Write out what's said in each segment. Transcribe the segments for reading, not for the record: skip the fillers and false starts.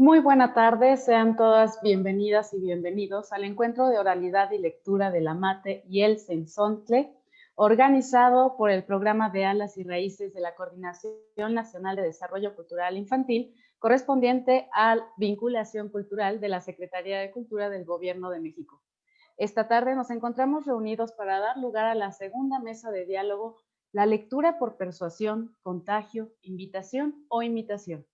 Muy buena tarde, sean todas bienvenidas y bienvenidos al encuentro de oralidad y lectura de la Mate y el Cenzontle, organizado por el Programa de Alas y Raíces de la Coordinación Nacional de Desarrollo Cultural Infantil, correspondiente a Vinculación Cultural de la Secretaría de Cultura del Gobierno de México. Esta tarde nos encontramos reunidos para dar lugar a la segunda mesa de diálogo, la lectura por persuasión, contagio, invitación o imitación,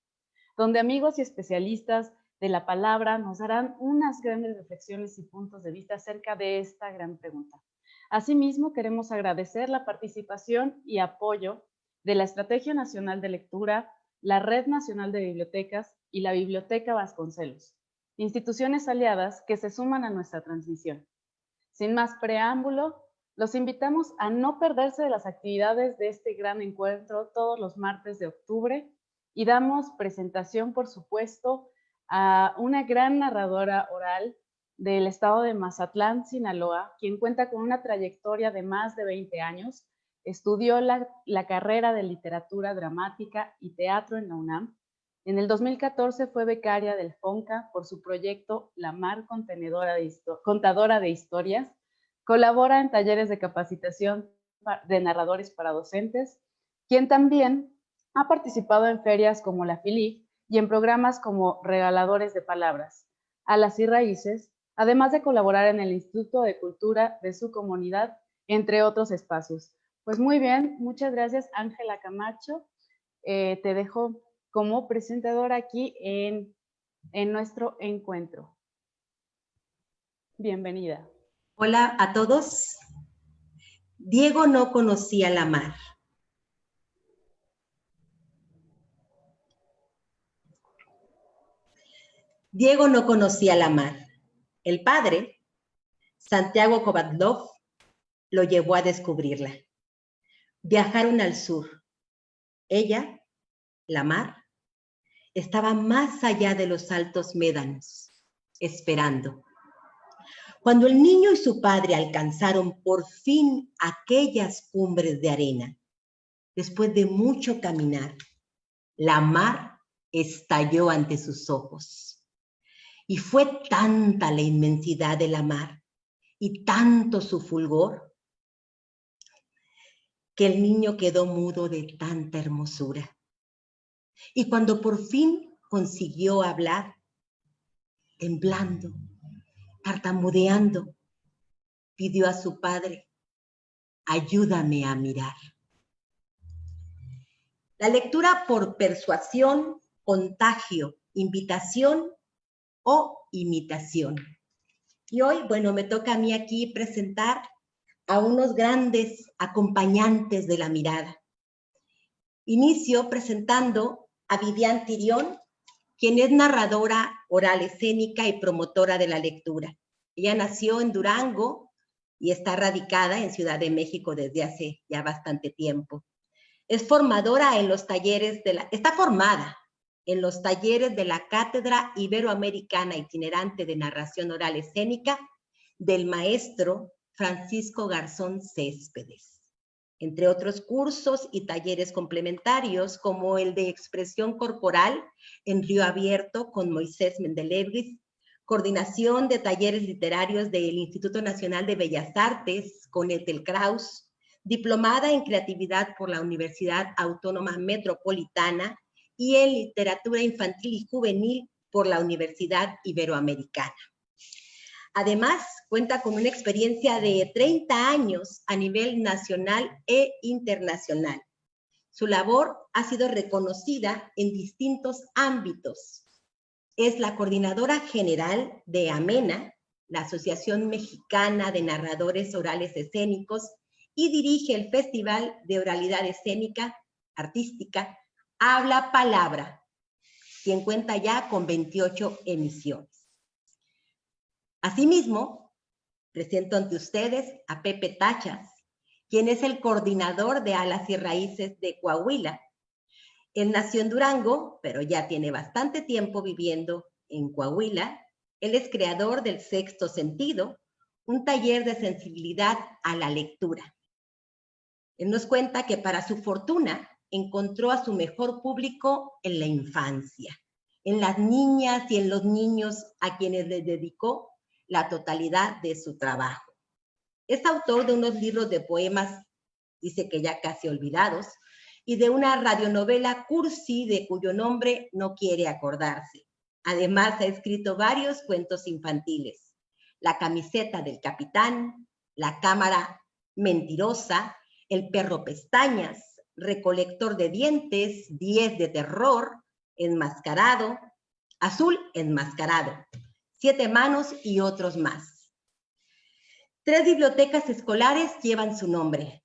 donde amigos y especialistas de la palabra nos darán unas grandes reflexiones y puntos de vista acerca de esta gran pregunta. Asimismo, queremos agradecer la participación y apoyo de la Estrategia Nacional de Lectura, la Red Nacional de Bibliotecas y la Biblioteca Vasconcelos, instituciones aliadas que se suman a nuestra transmisión. Sin más preámbulo, los invitamos a no perderse de las actividades de este gran encuentro todos los martes de octubre y damos presentación, por supuesto, a una gran narradora oral del estado de Mazatlán, Sinaloa, quien cuenta con una trayectoria de más de 20 años, estudió la carrera de literatura dramática y teatro en la UNAM. En el 2014 fue becaria del FONCA por su proyecto La Mar Contadora de Historias. Colabora en talleres de capacitación de narradores para docentes, quien también ha participado en ferias como la FILIC y en programas como Regaladores de Palabras, Alas y Raíces, además de colaborar en el Instituto de Cultura de su comunidad, entre otros espacios. Pues muy bien, muchas gracias, Ángela Camacho. Te dejo como presentadora aquí en nuestro encuentro. Bienvenida. Hola a todos. Diego no conocía la mar. Diego no conocía la mar. El padre, Santiago Kovadlov, lo llevó a descubrirla. Viajaron al sur. Ella, la mar, estaba más allá de los altos médanos, esperando. Cuando el niño y su padre alcanzaron por fin aquellas cumbres de arena, después de mucho caminar, la mar estalló ante sus ojos. Y fue tanta la inmensidad de la mar y tanto su fulgor que el niño quedó mudo de tanta hermosura. Y cuando por fin consiguió hablar, temblando, tartamudeando, pidió a su padre: ayúdame a mirar. La lectura por persuasión, contagio, invitación o imitación. Y hoy, bueno, me toca a mí aquí presentar a unos grandes acompañantes de la mirada. Inicio presentando a Vivian Tirión, quien es narradora oral escénica y promotora de la lectura. Ella nació en Durango y está radicada en Ciudad de México desde hace ya bastante tiempo. Es formadora en los talleres está formada en los talleres de la Cátedra Iberoamericana Itinerante de Narración Oral Escénica del maestro Francisco Garzón Céspedes, entre otros cursos y talleres complementarios como el de expresión corporal en Río Abierto con Moisés Mendelevris, coordinación de talleres literarios del Instituto Nacional de Bellas Artes con Ethel Kraus, diplomada en creatividad por la Universidad Autónoma Metropolitana y en literatura infantil y juvenil por la Universidad Iberoamericana. Además, cuenta con una experiencia de 30 años a nivel nacional e internacional. Su labor ha sido reconocida en distintos ámbitos. Es la coordinadora general de AMENA, la Asociación Mexicana de Narradores Orales Escénicos, y dirige el Festival de Oralidad Escénica Artística Habla Palabra, quien cuenta ya con 28 emisiones. Asimismo, presento ante ustedes a Pepe Tachas, quien es el coordinador de Alas y Raíces de Coahuila. Él nació en Durango, pero ya tiene bastante tiempo viviendo en Coahuila. Él es creador del Sexto Sentido, un taller de sensibilidad a la lectura. Él nos cuenta que para su fortuna encontró a su mejor público en la infancia. en las niñas y en los niños a quienes les dedicó la totalidad de su trabajo. Es autor de unos libros de poemas, dice que ya casi olvidados, y de una radionovela cursi de cuyo nombre no quiere acordarse. Además, ha escrito varios cuentos infantiles: La camiseta del capitán, La cámara mentirosa, El perro pestañas, Recolector de dientes, 10 de terror, Enmascarado, Azul enmascarado, 7 manos y otros más. 3 bibliotecas escolares llevan su nombre: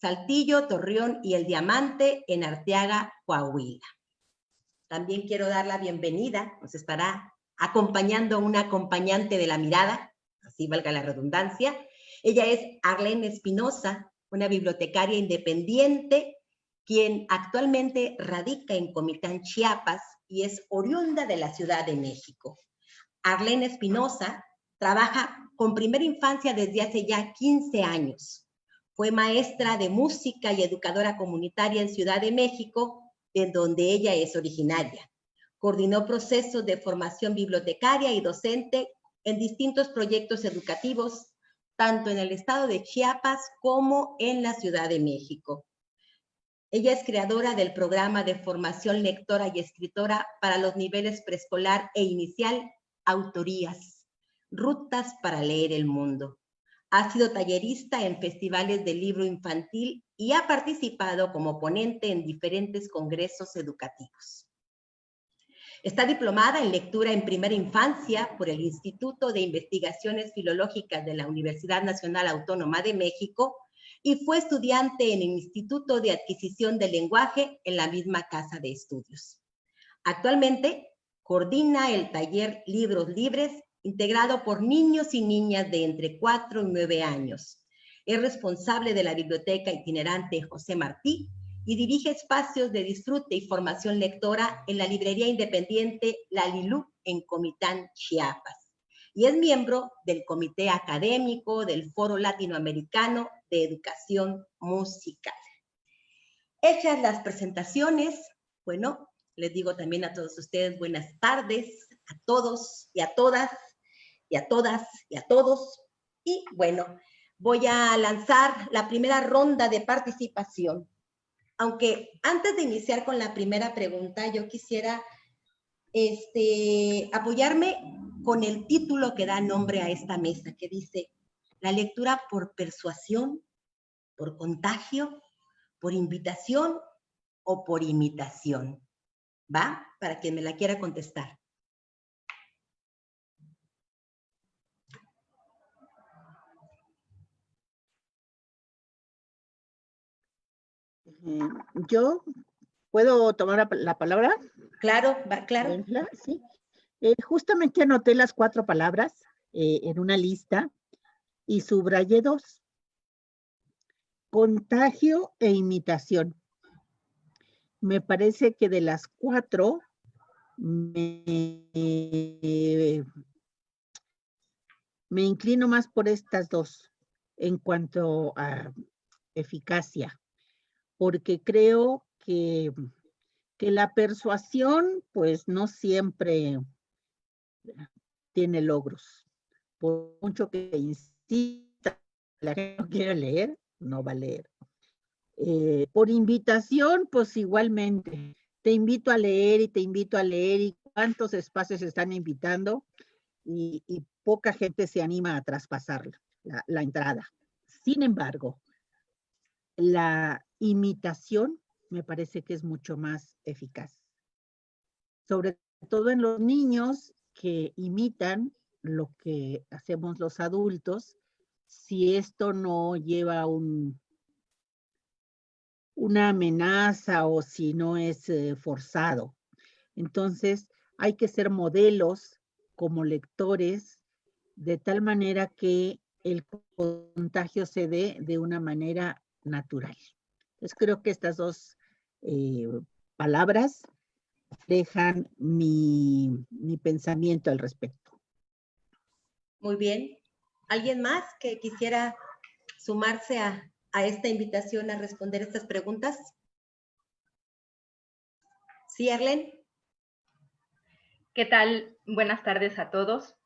Saltillo, Torreón y El Diamante en Arteaga, Coahuila. También quiero dar la bienvenida, nos estará acompañando una acompañante de la mirada, así valga la redundancia. Ella es Arlene Espinosa, una bibliotecaria independiente, quien actualmente radica en Comitán, Chiapas, y es oriunda de la Ciudad de México. Arlene Espinosa trabaja con primera infancia desde hace ya 15 años. Fue maestra de música y educadora comunitaria en Ciudad de México, de donde ella es originaria. Coordinó procesos de formación bibliotecaria y docente en distintos proyectos educativos, tanto en el estado de Chiapas como en la Ciudad de México. Ella es creadora del programa de formación lectora y escritora para los niveles preescolar e inicial, Autorías, Rutas para leer el mundo. Ha sido tallerista en festivales de libro infantil y ha participado como ponente en diferentes congresos educativos. Está diplomada en lectura en primera infancia por el Instituto de Investigaciones Filológicas de la Universidad Nacional Autónoma de México y fue estudiante en el Instituto de Adquisición del Lenguaje en la misma casa de estudios. Actualmente coordina el taller Libros Libres, integrado por niños y niñas de entre 4 y 9 años. Es responsable de la Biblioteca Itinerante José Martí y dirige espacios de disfrute y formación lectora en la librería independiente La Lilú en Comitán, Chiapas. Y es miembro del Comité Académico del Foro Latinoamericano de Educación Musical. Hechas las presentaciones, bueno, les digo también a todos ustedes buenas tardes, a todos y a todas, y a todas y a todos. Y bueno, voy a lanzar la primera ronda de participación. Aunque antes de iniciar con la primera pregunta, yo quisiera apoyarme con el título que da nombre a esta mesa, que dice: la lectura por persuasión, por contagio, por invitación o por imitación. ¿Va? Para quien me la quiera contestar. ¿Yo puedo tomar la palabra? Claro, va, claro. Sí. Justamente anoté las 4 palabras en una lista y subrayé 2. Contagio e imitación. Me parece que de las 4 me inclino más por estas 2 en cuanto a eficacia, porque creo que la persuasión pues no siempre tiene logros. Por mucho que insista, la que no quiere leer, no va a leer. Por invitación, pues igualmente, te invito a leer y te invito a leer, y cuántos espacios están invitando y poca gente se anima a traspasar la entrada. Sin embargo, la imitación me parece que es mucho más eficaz. Sobre todo en los niños que imitan lo que hacemos los adultos, si esto no lleva una amenaza o si no es forzado. Entonces, hay que ser modelos como lectores de tal manera que el contagio se dé de una manera natural. Entonces, creo que estas 2 palabras dejan mi pensamiento al respecto. Muy bien. ¿Alguien más que quisiera sumarse a esta invitación a responder estas preguntas? ¿Sí, Arlene? ¿Qué tal? Buenas tardes a todos.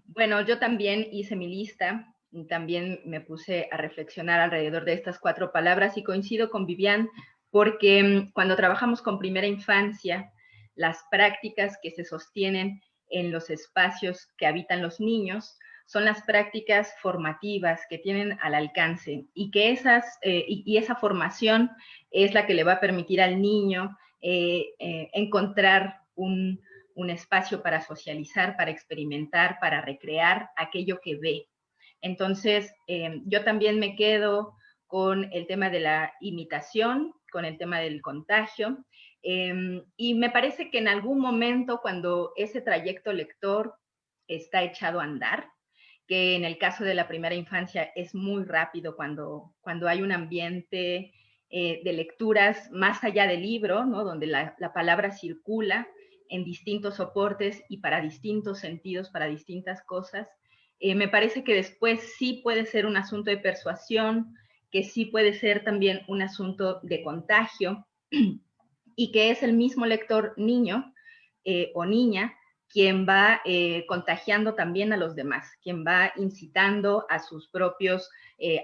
Bueno, yo también hice mi lista y también me puse a reflexionar alrededor de estas 4 palabras y coincido con Vivian porque cuando trabajamos con primera infancia, las prácticas que se sostienen en los espacios que habitan los niños son las prácticas formativas que tienen al alcance y que esa formación es la que le va a permitir al niño encontrar un espacio para socializar, para experimentar, para recrear aquello que ve. Entonces, yo también me quedo con el tema de la imitación, con el tema del contagio, y me parece que en algún momento cuando ese trayecto lector está echado a andar, que en el caso de la primera infancia es muy rápido cuando hay un ambiente de lecturas más allá del libro, ¿no? Donde la palabra circula en distintos soportes y para distintos sentidos, para distintas cosas. Me parece que después sí puede ser un asunto de persuasión, que sí puede ser también un asunto de contagio y que es el mismo lector niño o niña quien va contagiando también a los demás, quien va incitando a sus propios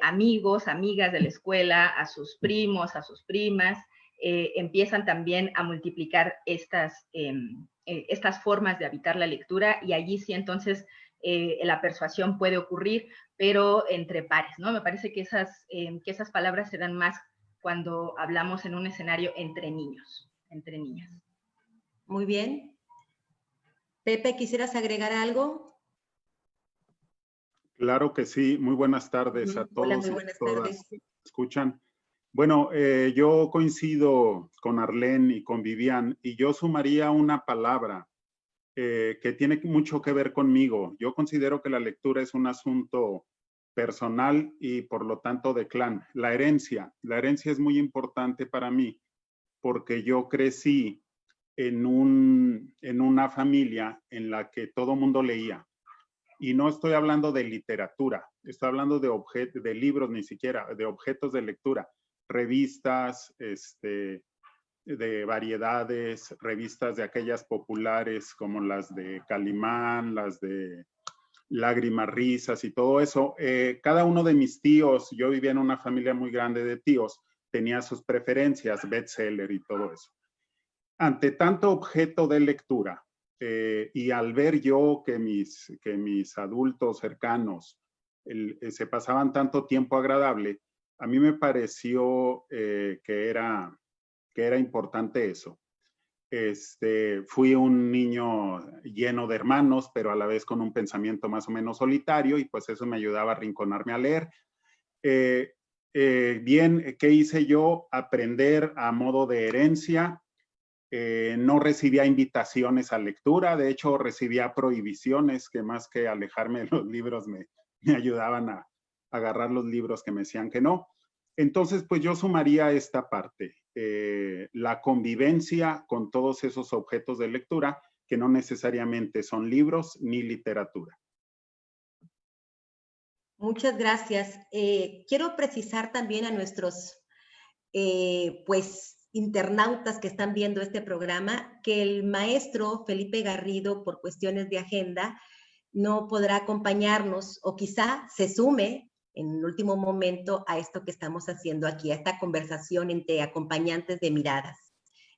amigos, amigas de la escuela, a sus primos, a sus primas, empiezan también a multiplicar estas formas de habitar la lectura y allí sí entonces la persuasión puede ocurrir, pero entre pares, ¿no? Me parece que esas palabras se dan más cuando hablamos en un escenario entre niños, entre niñas. Muy bien. Pepe, ¿quisieras agregar algo? Claro que sí. Muy buenas tardes a todos. Hola, muy buenas tardes. Que escuchan. Bueno, yo coincido con Arlene y con Vivian y yo sumaría una palabra que tiene mucho que ver conmigo. Yo considero que la lectura es un asunto personal y por lo tanto de clan. La herencia es muy importante para mí porque yo crecí en una familia en la que todo mundo leía. Y no estoy hablando de literatura, estoy hablando de libros, ni siquiera, de objetos de lectura, revistas, de variedades, revistas de aquellas populares como las de Calimán, las de Lágrimas, Risas y todo eso. Cada uno de mis tíos, yo vivía en una familia muy grande de tíos, tenía sus preferencias, bestseller y todo eso. Ante tanto objeto de lectura, y al ver yo que mis adultos cercanos se pasaban tanto tiempo agradable, a mí me pareció que era importante eso. Fui un niño lleno de hermanos, pero a la vez con un pensamiento más o menos solitario, y pues eso me ayudaba a arrinconarme a leer. Bien, ¿qué hice yo? Aprender a modo de herencia. No recibía invitaciones a lectura, de hecho recibía prohibiciones que más que alejarme de los libros me ayudaban a agarrar los libros que me decían que no. Entonces, pues yo sumaría esta parte, la convivencia con todos esos objetos de lectura que no necesariamente son libros ni literatura. Muchas gracias. Quiero precisar también a nuestros, internautas que están viendo este programa, que el maestro Felipe Garrido, por cuestiones de agenda, no podrá acompañarnos o quizá se sume en el último momento a esto que estamos haciendo aquí, a esta conversación entre acompañantes de miradas.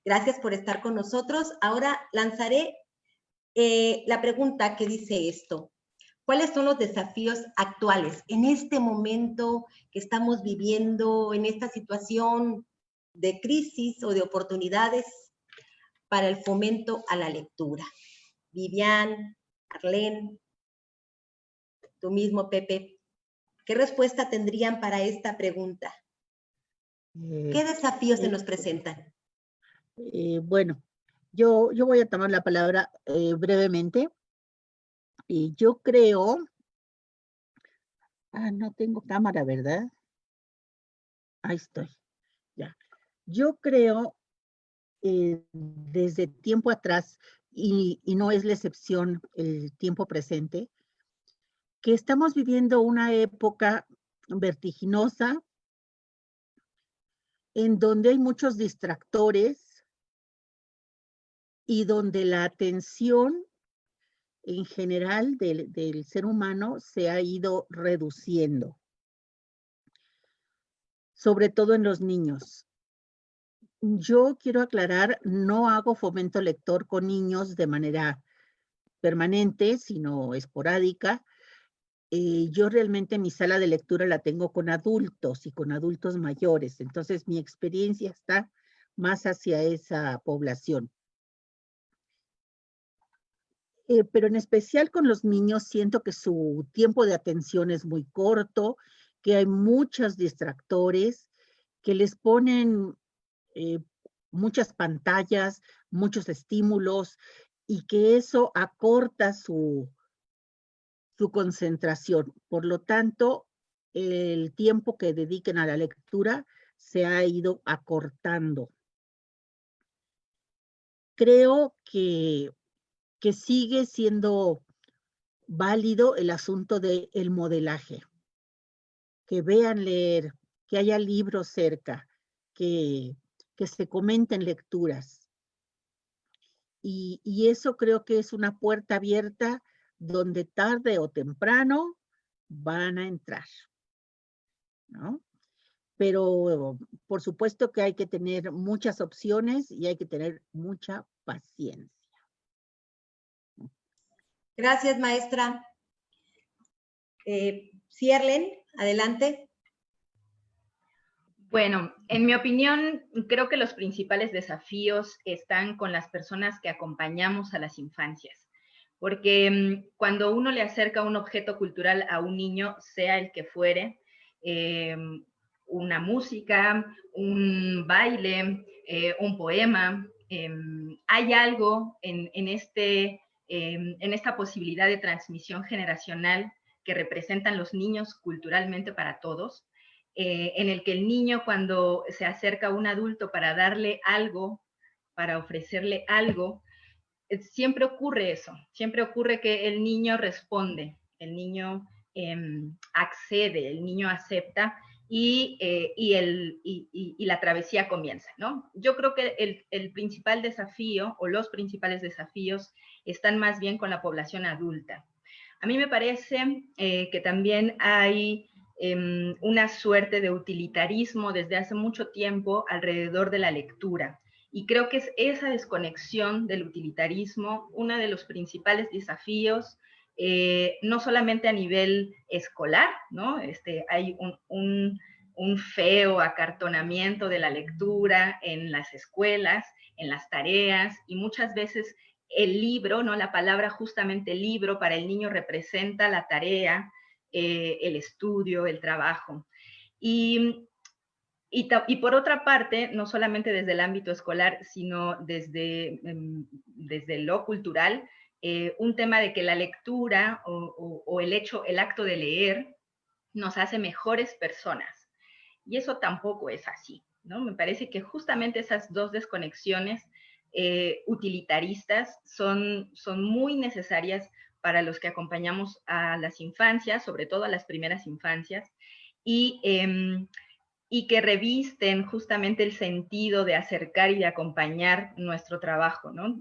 Gracias por estar con nosotros. Ahora lanzaré la pregunta que dice esto. ¿Cuáles son los desafíos actuales en este momento que estamos viviendo, en esta situación de crisis o de oportunidades para el fomento a la lectura? Vivian, Arlene, tú mismo, Pepe, ¿qué respuesta tendrían para esta pregunta? ¿Qué desafíos se nos presentan? Bueno, yo voy a tomar la palabra brevemente. Y yo creo, no tengo cámara, ¿verdad? Ahí estoy, ya. Yo creo, desde tiempo atrás, y no es la excepción el tiempo presente, que estamos viviendo una época vertiginosa en donde hay muchos distractores y donde la atención en general del ser humano se ha ido reduciendo, sobre todo en los niños. Yo quiero aclarar, no hago fomento lector con niños de manera permanente, sino esporádica. Yo realmente mi sala de lectura la tengo con adultos y con adultos mayores, entonces mi experiencia está más hacia esa población. Pero en especial con los niños siento que su tiempo de atención es muy corto, que hay muchos distractores, que les ponen muchas pantallas, muchos estímulos, y que eso acorta su concentración. Por lo tanto, el tiempo que dediquen a la lectura se ha ido acortando. Creo que sigue siendo válido el asunto del modelaje. Que vean leer, que haya libros cerca, que se comenten lecturas. Y eso creo que es una puerta abierta donde tarde o temprano van a entrar, ¿no? Pero por supuesto que hay que tener muchas opciones y hay que tener mucha paciencia. Gracias, maestra. Sierlen, adelante. Bueno, en mi opinión, creo que los principales desafíos están con las personas que acompañamos a las infancias, porque cuando uno le acerca un objeto cultural a un niño, sea el que fuere, una música, un baile, un poema, hay algo en esta posibilidad de transmisión generacional que representan los niños culturalmente para todos, en el que el niño cuando se acerca a un adulto para darle algo, para ofrecerle algo, siempre ocurre eso, siempre ocurre que el niño responde, el niño accede, el niño acepta y la travesía comienza, ¿no? Yo creo que el principal desafío o los principales desafíos están más bien con la población adulta. A mí me parece que también hay una suerte de utilitarismo desde hace mucho tiempo alrededor de la lectura. Y creo que es esa desconexión del utilitarismo uno de los principales desafíos, no solamente a nivel escolar, ¿no? Hay un feo acartonamiento de la lectura en las escuelas, en las tareas, y muchas veces el libro, ¿no? La palabra justamente libro para el niño representa la tarea, el estudio, el trabajo. Y por otra parte, no solamente desde el ámbito escolar, sino desde lo cultural, un tema de que la lectura o el acto de leer nos hace mejores personas. Y eso tampoco es así, ¿no? Me parece que justamente esas dos desconexiones utilitaristas son muy necesarias para los que acompañamos a las infancias, sobre todo a las primeras infancias, y que revisten justamente el sentido de acercar y de acompañar nuestro trabajo, ¿no?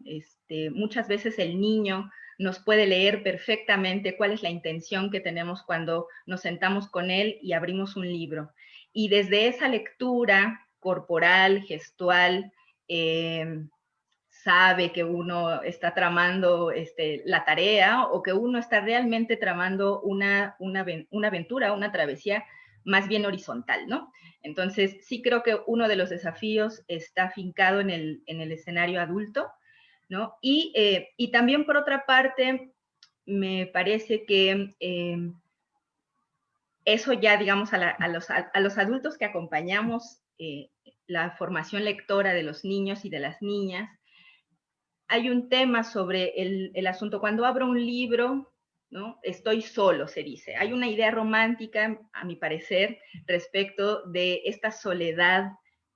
Muchas veces el niño nos puede leer perfectamente cuál es la intención que tenemos cuando nos sentamos con él y abrimos un libro. Y desde esa lectura corporal, gestual, sabe que uno está tramando la tarea o que uno está realmente tramando una aventura, una travesía más bien horizontal, ¿no? Entonces, sí creo que uno de los desafíos está afincado en el escenario adulto, ¿no? Y también, por otra parte, me parece que eso ya, digamos, a los adultos que acompañamos la formación lectora de los niños y de las niñas, hay un tema sobre el asunto. Cuando abro un libro, ¿no? Estoy solo, se dice. Hay una idea romántica, a mi parecer, respecto de esta soledad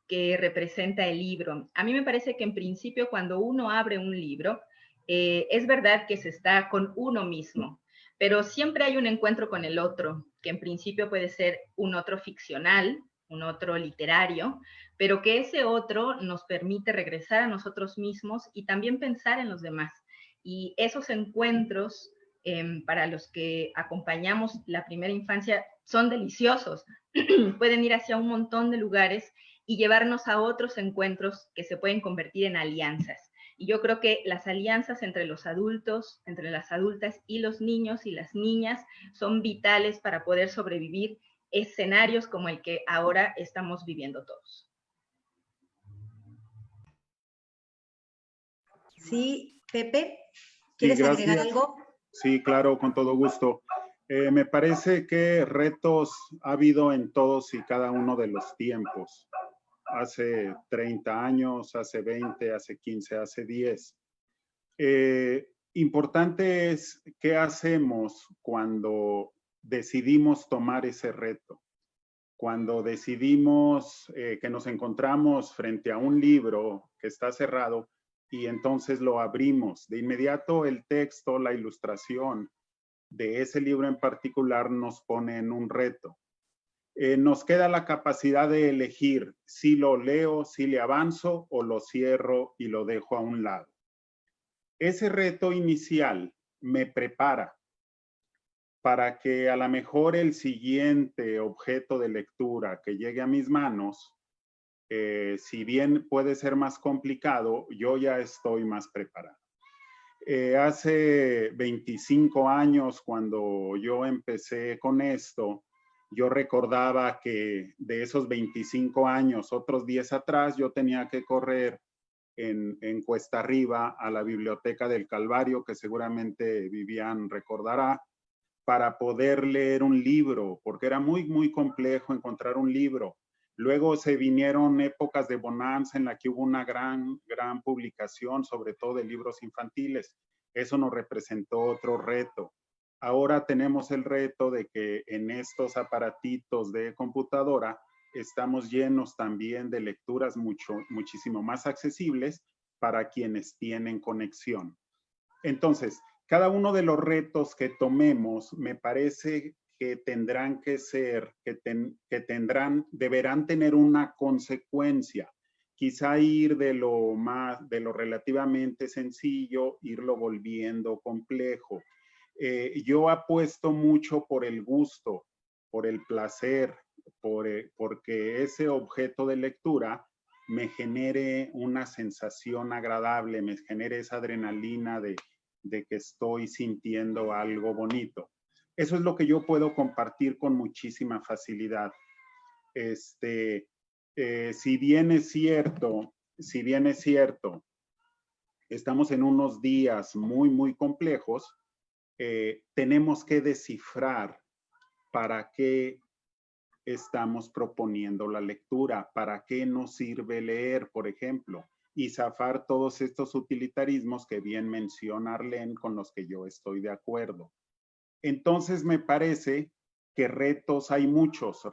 que representa el libro. A mí me parece que en principio cuando uno abre un libro, es verdad que se está con uno mismo, pero siempre hay un encuentro con el otro, que en principio puede ser un otro ficcional, un otro literario, pero que ese otro nos permite regresar a nosotros mismos y también pensar en los demás. Y esos encuentros, para los que acompañamos la primera infancia, son deliciosos. Pueden ir hacia un montón de lugares y llevarnos a otros encuentros que se pueden convertir en alianzas. Y yo creo que las alianzas entre los adultos, entre las adultas y los niños y las niñas son vitales para poder sobrevivir escenarios como el que ahora estamos viviendo todos. Sí, Pepe, ¿quieres agregar algo? Sí, claro, con todo gusto. Me parece que retos ha habido en todos y cada uno de los tiempos. Hace 30 años, hace 20, hace 15, hace 10. Importante es qué hacemos cuando decidimos tomar ese reto. Cuando decidimos que nos encontramos frente a un libro que está cerrado y entonces lo abrimos. De inmediato el texto, la ilustración de ese libro en particular nos pone en un reto. Nos queda la capacidad de elegir si lo leo, si le avanzo o lo cierro y lo dejo a un lado. Ese reto inicial me prepara para que a lo mejor el siguiente objeto de lectura que llegue a mis manos, si bien puede ser más complicado, yo ya estoy más preparado. Hace 25 años, cuando yo empecé con esto, yo recordaba que de esos 25 años, otros 10 atrás, yo tenía que correr en Cuesta Arriba a la Biblioteca del Calvario, que seguramente Vivian recordará, para poder leer un libro, porque era muy, muy complejo encontrar un libro. Luego se vinieron épocas de bonanza en la que hubo una gran publicación, sobre todo de libros infantiles. Eso nos representó otro reto. Ahora tenemos el reto de que en estos aparatitos de computadora estamos llenos también de lecturas muchísimo más accesibles para quienes tienen conexión. Entonces, cada uno de los retos que tomemos, me parece que tendrán que ser, deberán tener una consecuencia. Quizá ir de lo relativamente sencillo, irlo volviendo complejo. Yo apuesto mucho por el gusto, por el placer, porque ese objeto de lectura me genere una sensación agradable, me genere esa adrenalina de que estoy sintiendo algo bonito. Eso es lo que yo puedo compartir con muchísima facilidad. Si bien es cierto, estamos en unos días muy, muy complejos, tenemos que descifrar para qué estamos proponiendo la lectura, para qué nos sirve leer, por ejemplo, y zafar todos estos utilitarismos que bien menciona Arlene, con los que yo estoy de acuerdo. Entonces me parece que retos hay muchos.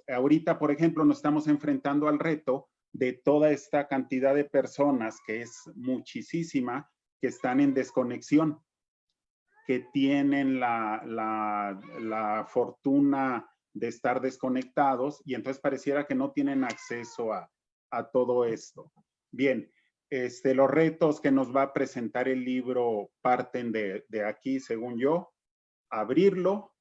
Ahorita, por ejemplo, nos estamos enfrentando al reto de toda esta cantidad de personas, que es muchísima, que están en desconexión, que tienen la fortuna de estar desconectados y entonces pareciera que no tienen acceso a todo esto. Bien, los retos que nos va a presentar el libro parten de aquí, según yo, abrirlo,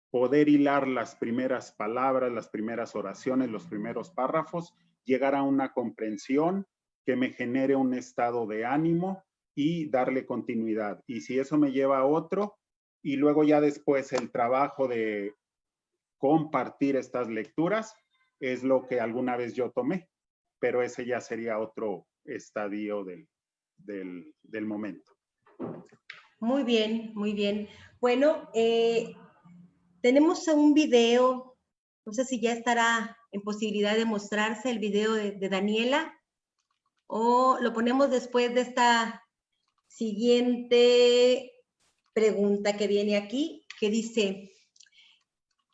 poder hilar las primeras palabras, las primeras oraciones, los primeros párrafos, llegar a una comprensión que me genere un estado de ánimo y darle continuidad. Y si eso me lleva a otro, y luego ya después el trabajo de compartir estas lecturas es lo que alguna vez yo tomé, pero ese ya sería otro estadio del momento. Muy bien, muy bien. Bueno, tenemos un video, no sé si ya estará en posibilidad de mostrarse el video de Daniela, o lo ponemos después de esta siguiente pregunta que viene aquí, que dice: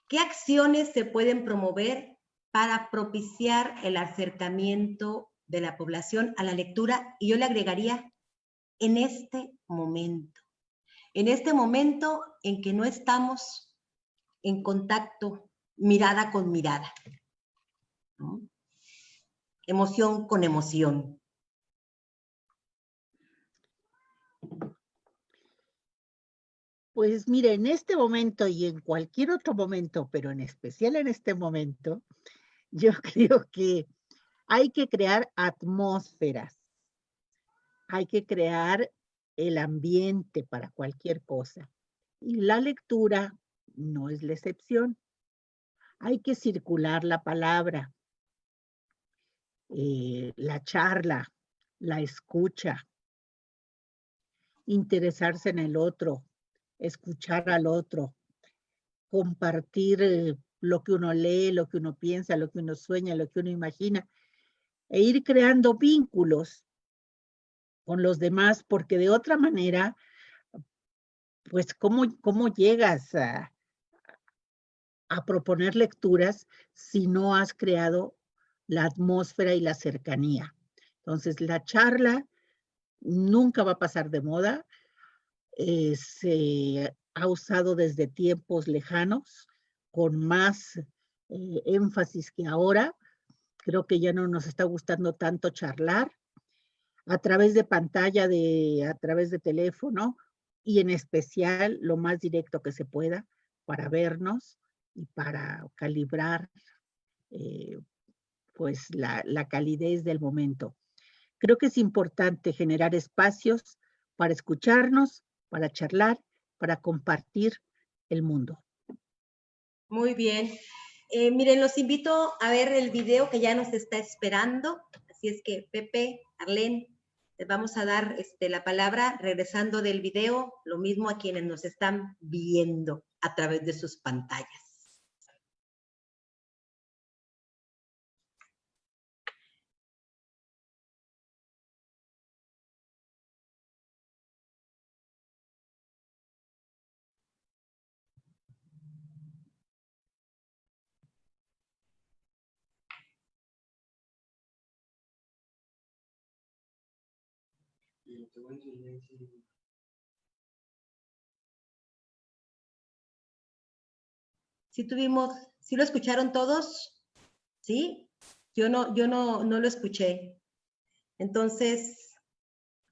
¿qué acciones se pueden promover para propiciar el acercamiento de la población a la lectura? Y yo le agregaría, en este momento en que no estamos en contacto mirada con mirada, ¿no? Emoción con emoción. Pues mire, en este momento y en cualquier otro momento, pero en especial en este momento, yo creo que hay que crear atmósferas, hay que crear el ambiente para cualquier cosa. Y la lectura no es la excepción. Hay que circular la palabra, la charla, la escucha, interesarse en el otro, escuchar al otro, compartir lo que uno lee, lo que uno piensa, lo que uno sueña, lo que uno imagina, e ir creando vínculos con los demás, porque de otra manera, pues, ¿cómo llegas a proponer lecturas si no has creado la atmósfera y la cercanía? Entonces, la charla nunca va a pasar de moda, se ha usado desde tiempos lejanos, con más énfasis que ahora. Creo que ya no nos está gustando tanto charlar a través de pantalla, a través de teléfono, y en especial lo más directo que se pueda para vernos y para calibrar eh, pues la calidez del momento. Creo que es importante generar espacios para escucharnos, para charlar, para compartir el mundo. Muy bien. Miren, los invito a ver el video que ya nos está esperando. Así es que, Pepe, Arlene, les vamos a dar la palabra regresando del video, lo mismo a quienes nos están viendo a través de sus pantallas. ¿Sí lo escucharon todos? ¿Sí? Yo no lo escuché. Entonces,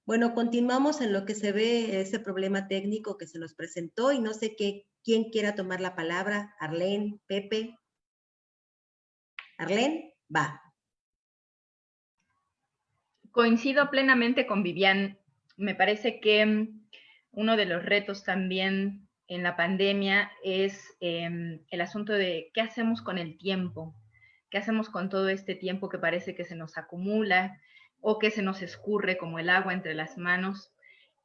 bueno, continuamos en lo que se ve ese problema técnico que se nos presentó y no sé quién quiera tomar la palabra. Arlene, Pepe. Arlene, va. Coincido plenamente con Vivian. Me parece que uno de los retos también en la pandemia es el asunto de qué hacemos con el tiempo, qué hacemos con todo este tiempo que parece que se nos acumula o que se nos escurre como el agua entre las manos,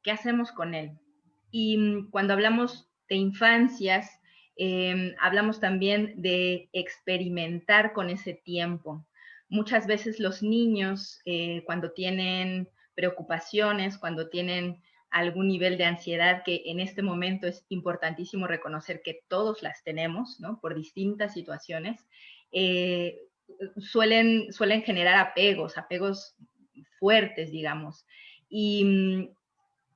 qué hacemos con él. Y cuando hablamos de infancias, hablamos también de experimentar con ese tiempo. Muchas veces los niños, cuando tienen preocupaciones, cuando tienen algún nivel de ansiedad, que en este momento es importantísimo reconocer que todos las tenemos, ¿no? Por distintas situaciones, suelen generar apegos fuertes, digamos. Y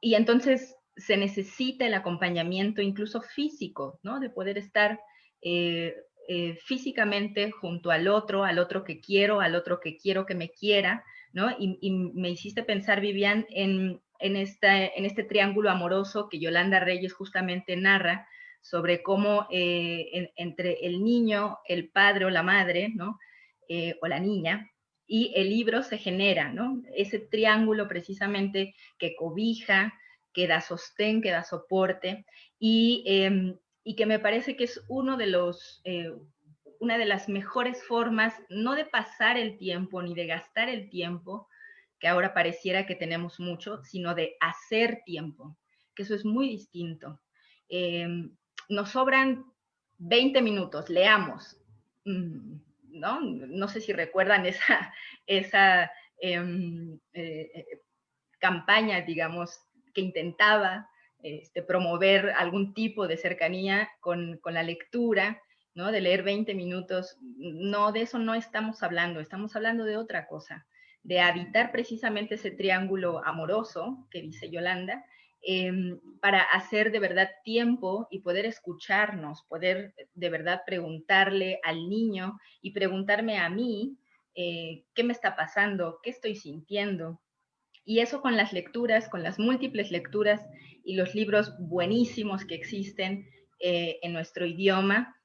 entonces se necesita el acompañamiento incluso físico, ¿no? De poder estar físicamente junto al otro que quiero, al otro que quiero que me quiera, ¿no? Y me hiciste pensar, Vivian, en este triángulo amoroso que Yolanda Reyes justamente narra sobre cómo entre el niño, el padre o la madre, ¿no? O la niña, y el libro se genera, ¿no? Ese triángulo precisamente que cobija, que da sostén, que da soporte, y que me parece que es una de las mejores formas, no de pasar el tiempo ni de gastar el tiempo, que ahora pareciera que tenemos mucho, sino de hacer tiempo, que eso es muy distinto. Nos sobran 20 minutos, leamos. No sé si recuerdan esa campaña, digamos, que intentaba promover algún tipo de cercanía con la lectura, ¿no? De leer 20 minutos. No, de eso no estamos hablando de otra cosa, de habitar precisamente ese triángulo amoroso que dice Yolanda, para hacer de verdad tiempo y poder escucharnos, poder de verdad preguntarle al niño y preguntarme a mí qué me está pasando, qué estoy sintiendo, Y eso con las lecturas, con las múltiples lecturas y los libros buenísimos que existen en nuestro idioma,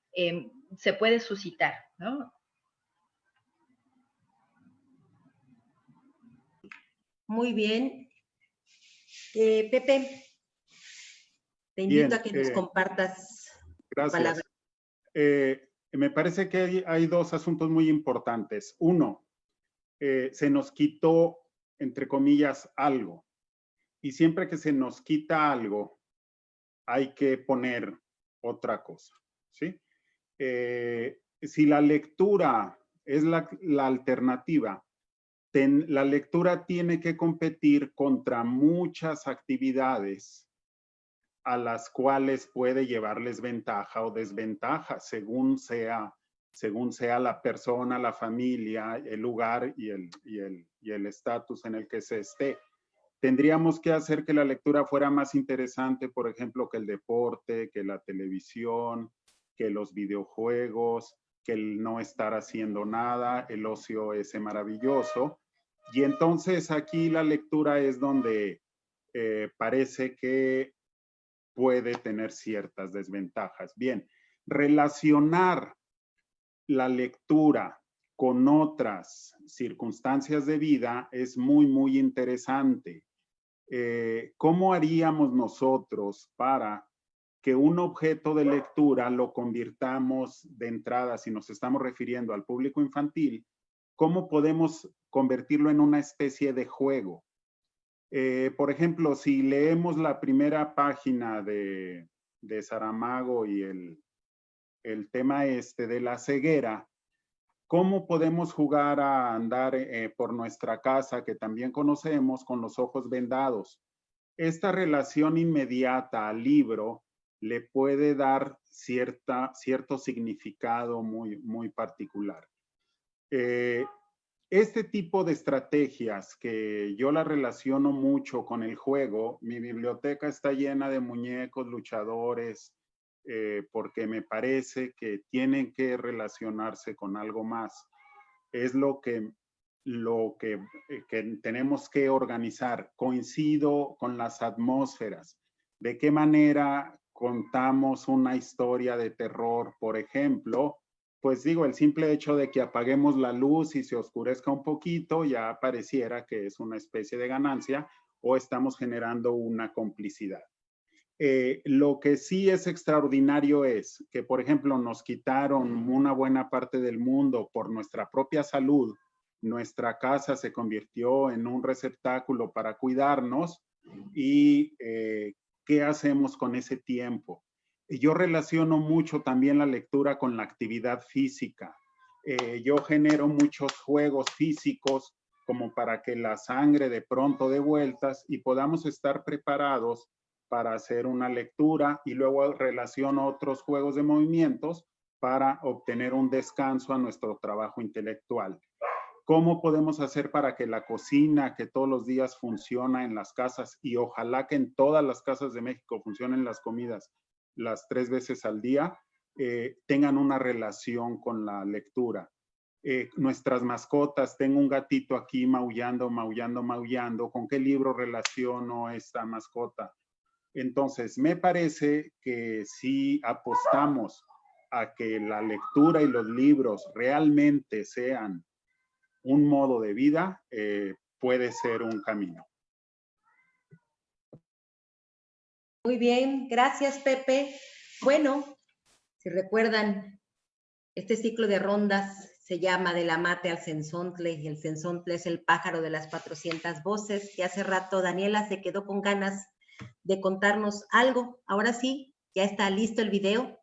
se puede suscitar, ¿no? Muy bien. Pepe, te invito a que nos compartas tu palabra. Me parece que hay dos asuntos muy importantes. Uno, se nos quitó, entre comillas, algo. Y siempre que se nos quita algo, hay que poner otra cosa, ¿sí? Si la lectura es la alternativa, la lectura tiene que competir contra muchas actividades a las cuales puede llevarles ventaja o desventaja, según sea la persona, la familia, el lugar y el estatus en el que se esté. Tendríamos que hacer que la lectura fuera más interesante, por ejemplo, que el deporte, que la televisión, que los videojuegos, que el no estar haciendo nada, el ocio ese maravilloso. Y entonces aquí la lectura es donde parece que puede tener ciertas desventajas. Bien, relacionar la lectura con otras circunstancias de vida es muy, muy interesante. ¿Cómo haríamos nosotros para que un objeto de lectura lo convirtamos de entrada, si nos estamos refiriendo al público infantil, cómo podemos convertirlo en una especie de juego? Por ejemplo, si leemos la primera página de Saramago y el tema de la ceguera, ¿cómo podemos jugar a andar por nuestra casa, que también conocemos, con los ojos vendados? Esta relación inmediata al libro le puede dar cierto significado muy, muy particular. Este tipo de estrategias que yo la relaciono mucho con el juego, mi biblioteca está llena de muñecos, luchadores, porque me parece que tienen que relacionarse con algo más. Es lo que tenemos que organizar. Coincido con las atmósferas. ¿De qué manera contamos una historia de terror, por ejemplo? Pues digo, el simple hecho de que apaguemos la luz y se oscurezca un poquito ya pareciera que es una especie de ganancia o estamos generando una complicidad. Lo que sí es extraordinario es que, por ejemplo, nos quitaron una buena parte del mundo por nuestra propia salud. Nuestra casa se convirtió en un receptáculo para cuidarnos y ¿qué hacemos con ese tiempo? Yo relaciono mucho también la lectura con la actividad física. Yo genero muchos juegos físicos como para que la sangre de pronto dé vueltas y podamos estar preparados para hacer una lectura, y luego relaciono otros juegos de movimientos para obtener un descanso a nuestro trabajo intelectual. ¿Cómo podemos hacer para que la cocina, que todos los días funciona en las casas, y ojalá que en todas las casas de México funcionen las comidas las 3 veces al día, tengan una relación con la lectura? Nuestras mascotas, tengo un gatito aquí maullando, maullando, maullando, ¿con qué libro relaciono esta mascota? Entonces, me parece que si apostamos a que la lectura y los libros realmente sean un modo de vida, puede ser un camino. Muy bien, gracias, Pepe. Bueno, si recuerdan, este ciclo de rondas se llama De la mate al cenzontle, y el cenzontle es el pájaro de las 400 voces, y hace rato Daniela se quedó con ganas de contarnos algo. Ahora sí, ya está listo el video.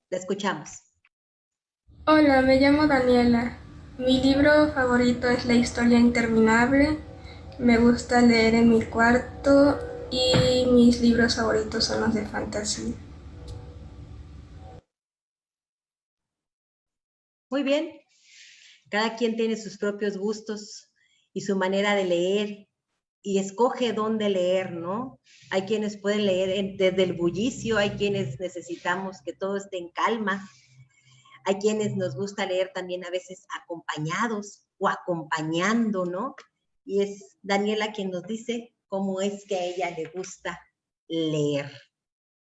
La escuchamos. Hola, me llamo Daniela. Mi libro favorito es La historia interminable. Me gusta leer en mi cuarto y mis libros favoritos son los de fantasía. Muy bien. Cada quien tiene sus propios gustos y su manera de leer, y escoge dónde leer, ¿no? Hay quienes pueden leer desde el bullicio, hay quienes necesitamos que todo esté en calma, hay quienes nos gusta leer también a veces acompañados o acompañando, ¿no? y es Daniela quien nos dice cómo es que a ella le gusta leer.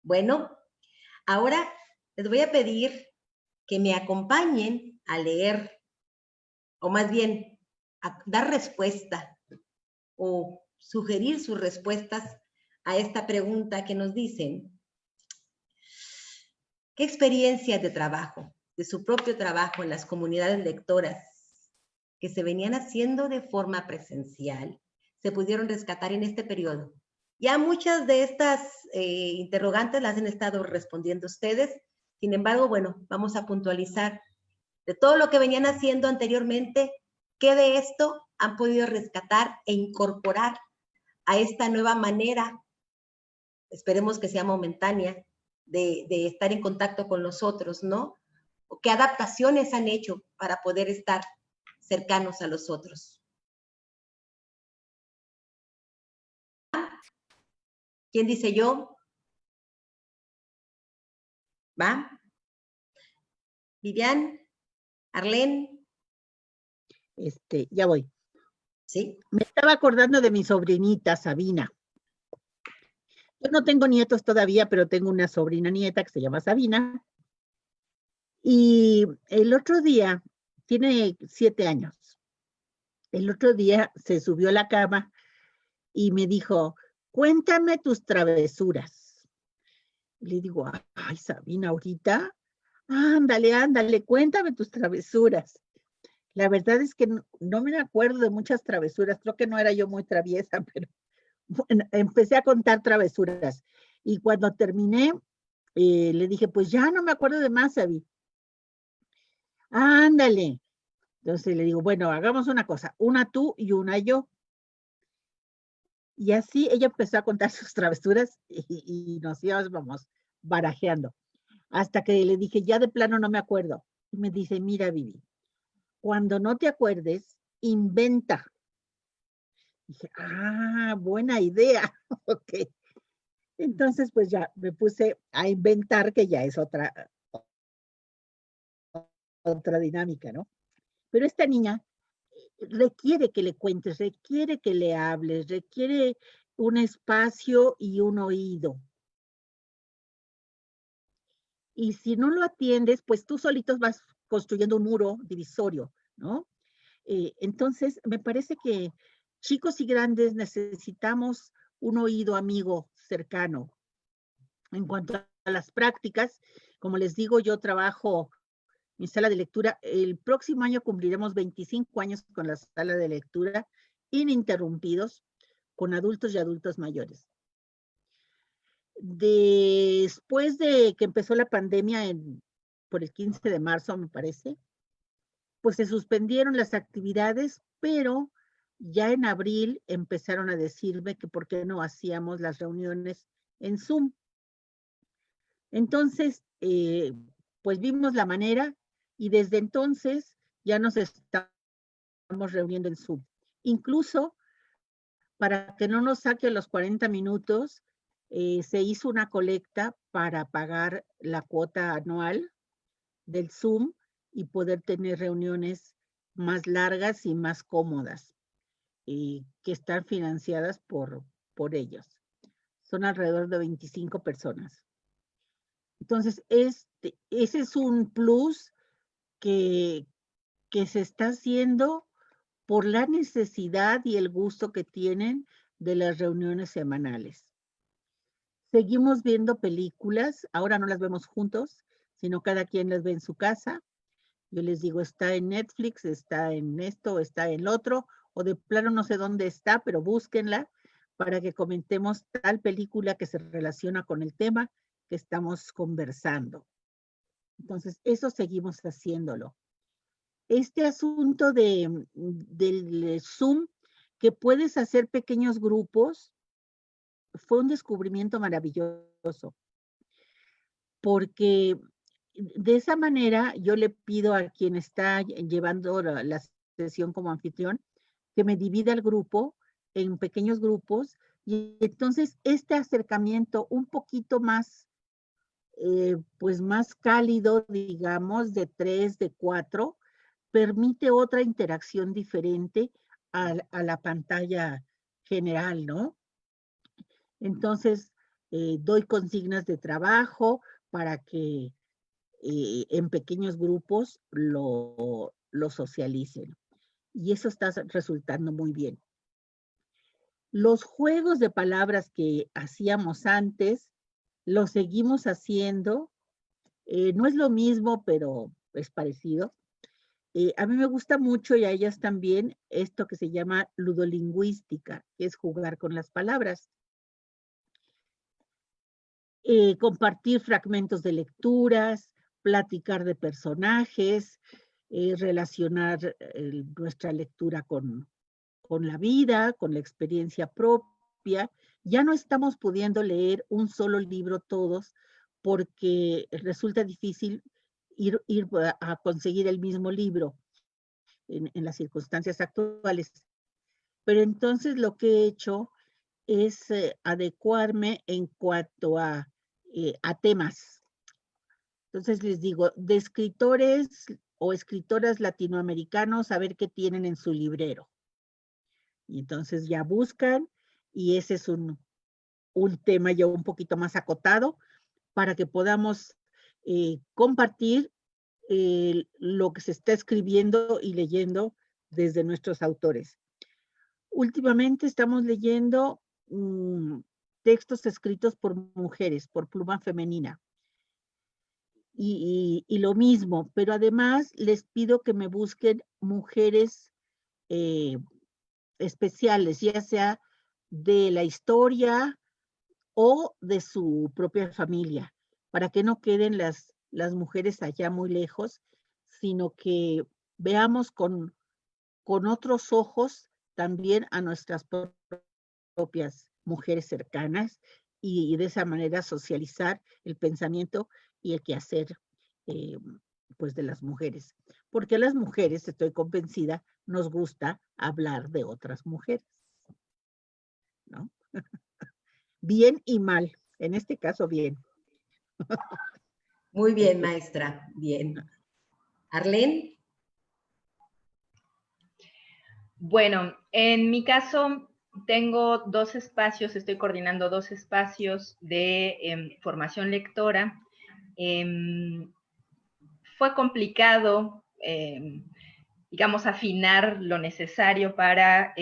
Bueno, ahora les voy a pedir que me acompañen a leer, o más bien a dar respuesta o sugerir sus respuestas a esta pregunta que nos dicen: ¿qué experiencias de trabajo, de su propio trabajo en las comunidades lectoras que se venían haciendo de forma presencial se pudieron rescatar en este periodo? Ya muchas de estas interrogantes las han estado respondiendo ustedes. Sin embargo, bueno, vamos a puntualizar de todo lo que venían haciendo anteriormente, qué de esto han podido rescatar e incorporar a esta nueva manera, esperemos que sea momentánea, de estar en contacto con los otros, ¿no? O qué adaptaciones han hecho para poder estar cercanos a los otros. ¿Quién dice yo? ¿Va? Vivian, Arlene. Ya voy. Sí. Me estaba acordando de mi sobrinita, Sabina. Yo no tengo nietos todavía, pero tengo una sobrina nieta que se llama Sabina. Y el otro día, tiene 7 años, el otro día se subió a la cama y me dijo, cuéntame tus travesuras. Le digo, ay, Sabina, ahorita, ándale, cuéntame tus travesuras. La verdad es que no me acuerdo de muchas travesuras, creo que no era yo muy traviesa, pero bueno, empecé a contar travesuras. Y cuando terminé, le dije, pues ya no me acuerdo de más, Sabi. Ándale. Entonces le digo, bueno, hagamos una cosa, una tú y una yo. Y así ella empezó a contar sus travesuras y nos íbamos barajeando. Hasta que le dije, ya de plano no me acuerdo. Y me dice, mira, Vivi, cuando no te acuerdes, inventa. Dije, buena idea. Ok. Entonces, pues ya me puse a inventar, que ya es otra dinámica, ¿no? Pero esta niña requiere que le cuentes, requiere que le hables, requiere un espacio y un oído. Y si no lo atiendes, pues tú solitos vas construyendo un muro divisorio, ¿no? Entonces, me parece que chicos y grandes necesitamos un oído amigo cercano. En cuanto a las prácticas, como les digo, yo trabajo mi sala de lectura. El próximo año cumpliremos 25 años con la sala de lectura ininterrumpidos con adultos y adultos mayores. Después de que empezó la pandemia por el 15 de marzo, me parece, pues se suspendieron las actividades, pero ya en abril empezaron a decirme que por qué no hacíamos las reuniones en Zoom. Entonces, pues vimos la manera y desde entonces ya nos estamos reuniendo en Zoom. Incluso, para que no nos saque los 40 minutos, se hizo una colecta para pagar la cuota anual del Zoom y poder tener reuniones más largas y más cómodas, que están financiadas por ellos. Son alrededor de 25 personas. Entonces, ese es un plus que se está haciendo por la necesidad y el gusto que tienen de las reuniones semanales. Seguimos viendo películas, ahora no las vemos juntos, sino cada quien las ve en su casa. Yo les digo, está en Netflix, está en esto, está en lo otro, o de plano no sé dónde está, pero búsquenla para que comentemos tal película que se relaciona con el tema que estamos conversando. Entonces, eso seguimos haciéndolo. Este asunto del Zoom, que puedes hacer pequeños grupos, fue un descubrimiento maravilloso, porque de esa manera yo le pido a quien está llevando la sesión como anfitrión que me divida el grupo en pequeños grupos, y entonces este acercamiento un poquito más, pues más cálido, digamos, de 3, de 4, permite otra interacción diferente a la pantalla general, ¿no? Entonces, doy consignas de trabajo para que en pequeños grupos lo socialicen. Y eso está resultando muy bien. Los juegos de palabras que hacíamos antes, los seguimos haciendo. No es lo mismo, pero es parecido. A mí me gusta mucho y a ellas también esto que se llama ludolingüística, que es jugar con las palabras. Compartir fragmentos de lecturas, platicar de personajes, relacionar nuestra lectura con la vida, con la experiencia propia. Ya no estamos pudiendo leer un solo libro todos porque resulta difícil ir a conseguir el mismo libro en las circunstancias actuales. Pero entonces lo que he hecho es adecuarme en cuanto a temas. Entonces les digo, de escritores o escritoras latinoamericanos, a ver qué tienen en su librero. Y entonces ya buscan, y ese es un tema ya un poquito más acotado para que podamos compartir lo que se está escribiendo y leyendo desde nuestros autores. Últimamente estamos leyendo textos escritos por mujeres, por pluma femenina. Y lo mismo, pero además les pido que me busquen mujeres especiales, ya sea de la historia o de su propia familia, para que no queden las mujeres allá muy lejos, sino que veamos con otros ojos también a nuestras propias mujeres cercanas y de esa manera socializar el pensamiento y el quehacer pues de las mujeres. Porque a las mujeres, estoy convencida, nos gusta hablar de otras mujeres, ¿no? Bien y mal, en este caso bien. Muy bien, maestra, bien. Arlene. Bueno, en mi caso tengo 2 espacios, estoy coordinando 2 espacios de formación lectora. Fue complicado, digamos, afinar lo necesario para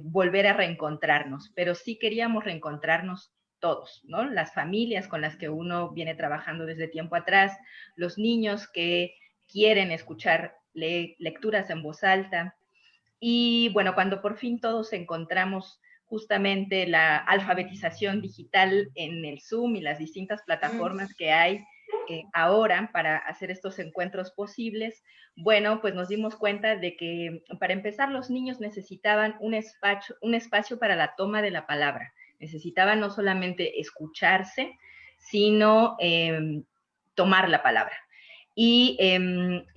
volver a reencontrarnos, pero sí queríamos reencontrarnos todos, ¿no? Las familias con las que uno viene trabajando desde tiempo atrás, los niños que quieren escuchar lecturas en voz alta. Y bueno, cuando por fin todos encontramos justamente la alfabetización digital en el Zoom y las distintas plataformas que hay ahora para hacer estos encuentros posibles, bueno, pues nos dimos cuenta de que para empezar los niños necesitaban un espacio para la toma de la palabra. Necesitaban no solamente escucharse, sino tomar la palabra. Y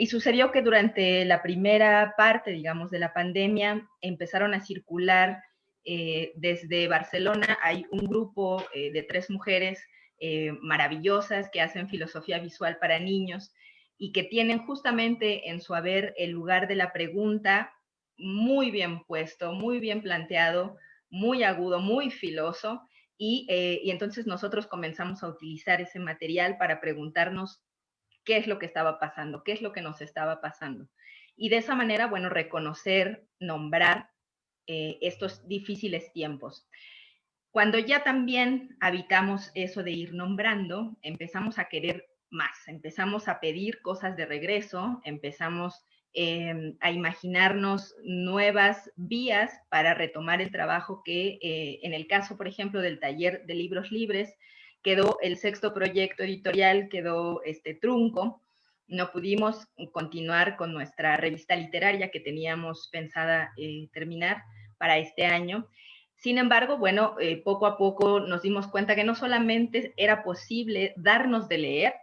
sucedió que durante la primera parte, digamos, de la pandemia, empezaron a circular desde Barcelona, hay un grupo de 3 mujeres maravillosas que hacen filosofía visual para niños y que tienen justamente en su haber el lugar de la pregunta muy bien puesto, muy bien planteado, muy agudo, muy filoso, y entonces nosotros comenzamos a utilizar ese material para preguntarnos qué es lo que estaba pasando, qué es lo que nos estaba pasando. Y de esa manera, bueno, reconocer, nombrar estos difíciles tiempos. Cuando ya también habitamos eso de ir nombrando, empezamos a querer más, empezamos a pedir cosas de regreso, empezamos a imaginarnos nuevas vías para retomar el trabajo que en el caso, por ejemplo, del taller de libros libres, quedó el 6º proyecto editorial, quedó trunco, no pudimos continuar con nuestra revista literaria que teníamos pensada terminar para este año. Sin embargo, bueno, poco a poco nos dimos cuenta que no solamente era posible darnos de leer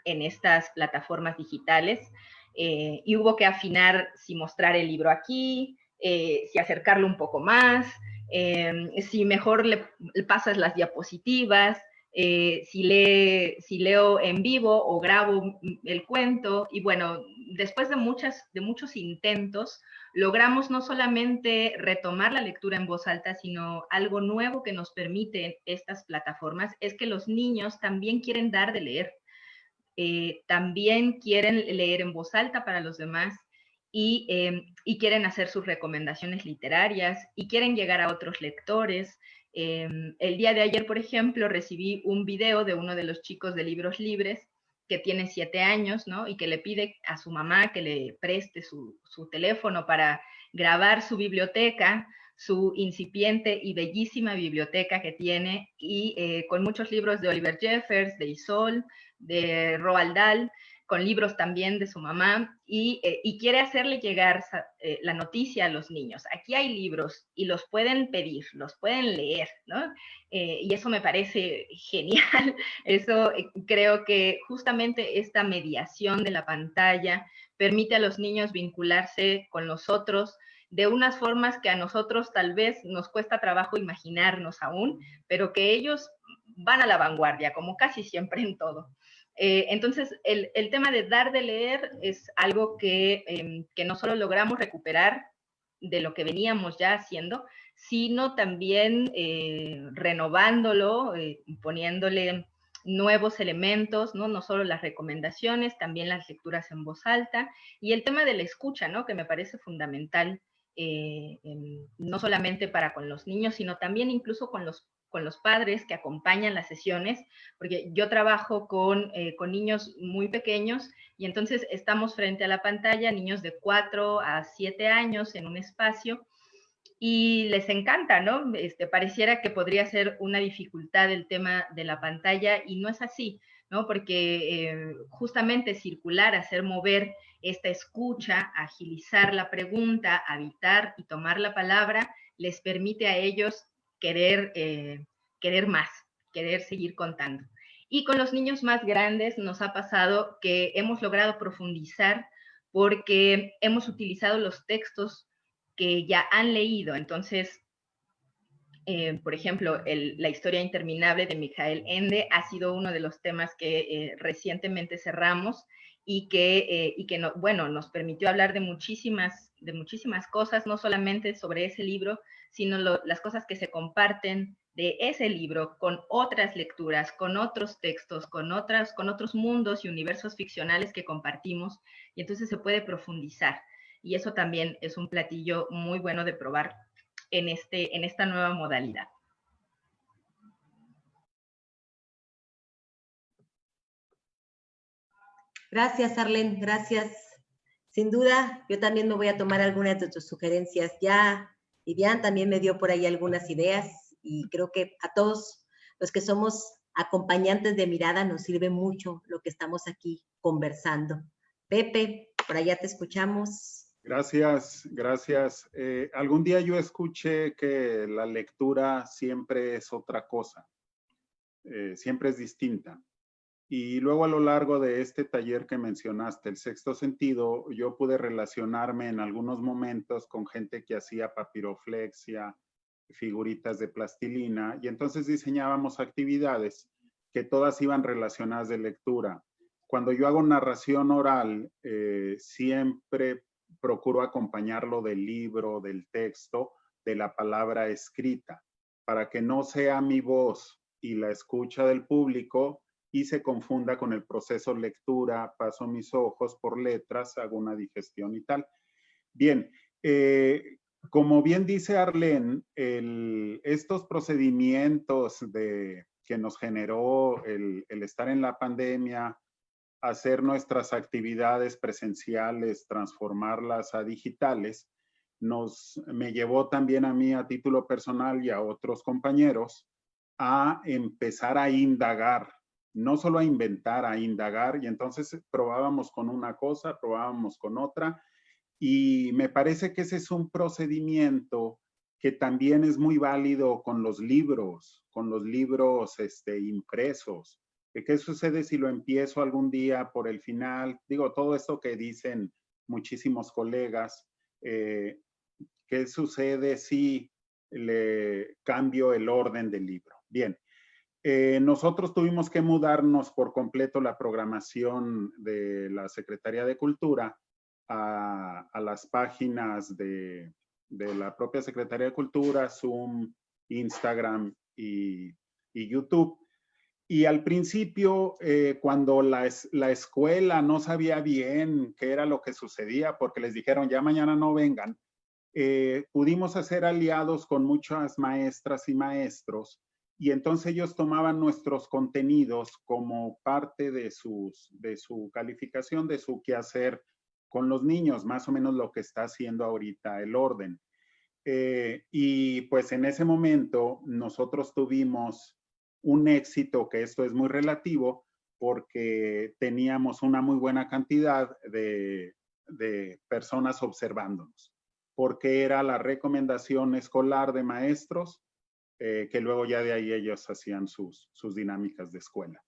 en estas plataformas digitales, y hubo que afinar si mostrar el libro aquí, si acercarlo un poco más, si mejor le pasas las diapositivas, si leo en vivo o grabo el cuento. Y bueno, después de muchos intentos, logramos no solamente retomar la lectura en voz alta, sino algo nuevo que nos permiten estas plataformas es que los niños también quieren dar de leer. También quieren leer en voz alta para los demás y quieren hacer sus recomendaciones literarias y quieren llegar a otros lectores. El día de ayer, por ejemplo, recibí un video de uno de los chicos de Libros Libres que tiene 7 años, ¿no? Y que le pide a su mamá que le preste su teléfono para grabar su biblioteca, su incipiente y bellísima biblioteca que tiene, y con muchos libros de Oliver Jeffers, de Isol, de Roald Dahl, con libros también de su mamá, y quiere hacerle llegar la noticia a los niños. Aquí hay libros y los pueden pedir, los pueden leer, ¿no? Y eso me parece genial. Eso creo que justamente esta mediación de la pantalla permite a los niños vincularse con los otros de unas formas que a nosotros tal vez nos cuesta trabajo imaginarnos aún, pero que ellos van a la vanguardia, como casi siempre en todo. Entonces, el tema de dar de leer es algo que no solo logramos recuperar de lo que veníamos ya haciendo, sino también renovándolo, poniéndole nuevos elementos, ¿no? No solo las recomendaciones, también las lecturas en voz alta, y el tema de la escucha, ¿no? Que me parece fundamental, no solamente para con los niños, sino también incluso con los padres que acompañan las sesiones, porque yo trabajo con niños muy pequeños y entonces estamos frente a la pantalla, niños de 4 a 7 años en un espacio, y les encanta, ¿no? Pareciera que podría ser una dificultad el tema de la pantalla y no es así, ¿no? Porque justamente circular, hacer mover esta escucha, agilizar la pregunta, habitar y tomar la palabra, les permite a ellos querer más, querer seguir contando. Y con los niños más grandes nos ha pasado que hemos logrado profundizar porque hemos utilizado los textos que ya han leído. Entonces, por ejemplo, la historia interminable de Michael Ende ha sido uno de los temas que recientemente cerramos y que no, bueno, nos permitió hablar de muchísimas cosas, no solamente sobre ese libro, sino las cosas que se comparten de ese libro con otras lecturas, con otros textos, con otros mundos y universos ficcionales que compartimos, y entonces se puede profundizar. Y eso también es un platillo muy bueno de probar en esta nueva modalidad. Gracias, Arlene, gracias. Sin duda, yo también me voy a tomar algunas de tus sugerencias. Ya Vivian también me dio por ahí algunas ideas y creo que a todos los que somos acompañantes de mirada nos sirve mucho lo que estamos aquí conversando. Pepe, por allá te escuchamos. Gracias, gracias. Algún día yo escuché que la lectura siempre es otra cosa, siempre es distinta. Y luego a lo largo de este taller que mencionaste, el sexto sentido, yo pude relacionarme en algunos momentos con gente que hacía papiroflexia, figuritas de plastilina, y entonces diseñábamos actividades que todas iban relacionadas de lectura. Cuando yo hago narración oral, siempre procuro acompañarlo del libro, del texto, de la palabra escrita, para que no sea mi voz y la escucha del público y se confunda con el proceso lectura, paso mis ojos por letras, hago una digestión y tal. Bien, como bien dice Arlene, estos procedimientos que nos generó el estar en la pandemia, hacer nuestras actividades presenciales, transformarlas a digitales, me llevó también a mí a título personal y a otros compañeros a empezar a indagar, no solo a inventar, a indagar, y entonces probábamos con una cosa, probábamos con otra, y me parece que ese es un procedimiento que también es muy válido con los libros impresos. ¿Qué sucede si lo empiezo algún día por el final? Digo, todo esto que dicen muchísimos colegas, ¿qué sucede si le cambio el orden del libro? Bien, nosotros tuvimos que mudarnos por completo la programación de la Secretaría de Cultura a las páginas de la propia Secretaría de Cultura, Zoom, Instagram y YouTube. Y al principio, cuando la escuela no sabía bien qué era lo que sucedía, porque les dijeron ya mañana no vengan, pudimos hacer aliados con muchas maestras y maestros, y entonces ellos tomaban nuestros contenidos como parte de su calificación, de su quehacer con los niños, más o menos lo que está haciendo ahorita el orden. Y pues en ese momento nosotros tuvimos un éxito, que esto es muy relativo, porque teníamos una muy buena cantidad de personas observándonos, porque era la recomendación escolar de maestros, que luego ya de ahí ellos hacían sus dinámicas de escuela.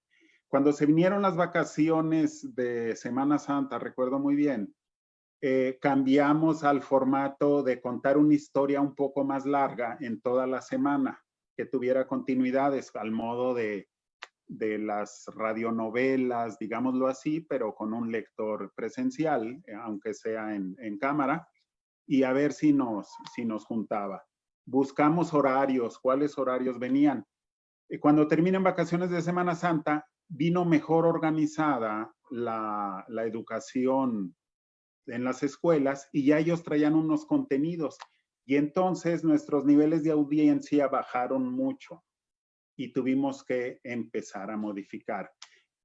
Cuando se vinieron las vacaciones de Semana Santa, recuerdo muy bien, cambiamos al formato de contar una historia un poco más larga en toda la semana, que tuviera continuidades al modo de las radionovelas, digámoslo así, pero con un lector presencial, aunque sea en cámara, y a ver si nos juntaba. Buscamos horarios, cuáles horarios venían. Cuando terminan vacaciones de Semana Santa, vino mejor organizada la educación en las escuelas, y ya ellos traían unos contenidos, y entonces nuestros niveles de audiencia bajaron mucho y tuvimos que empezar a modificar.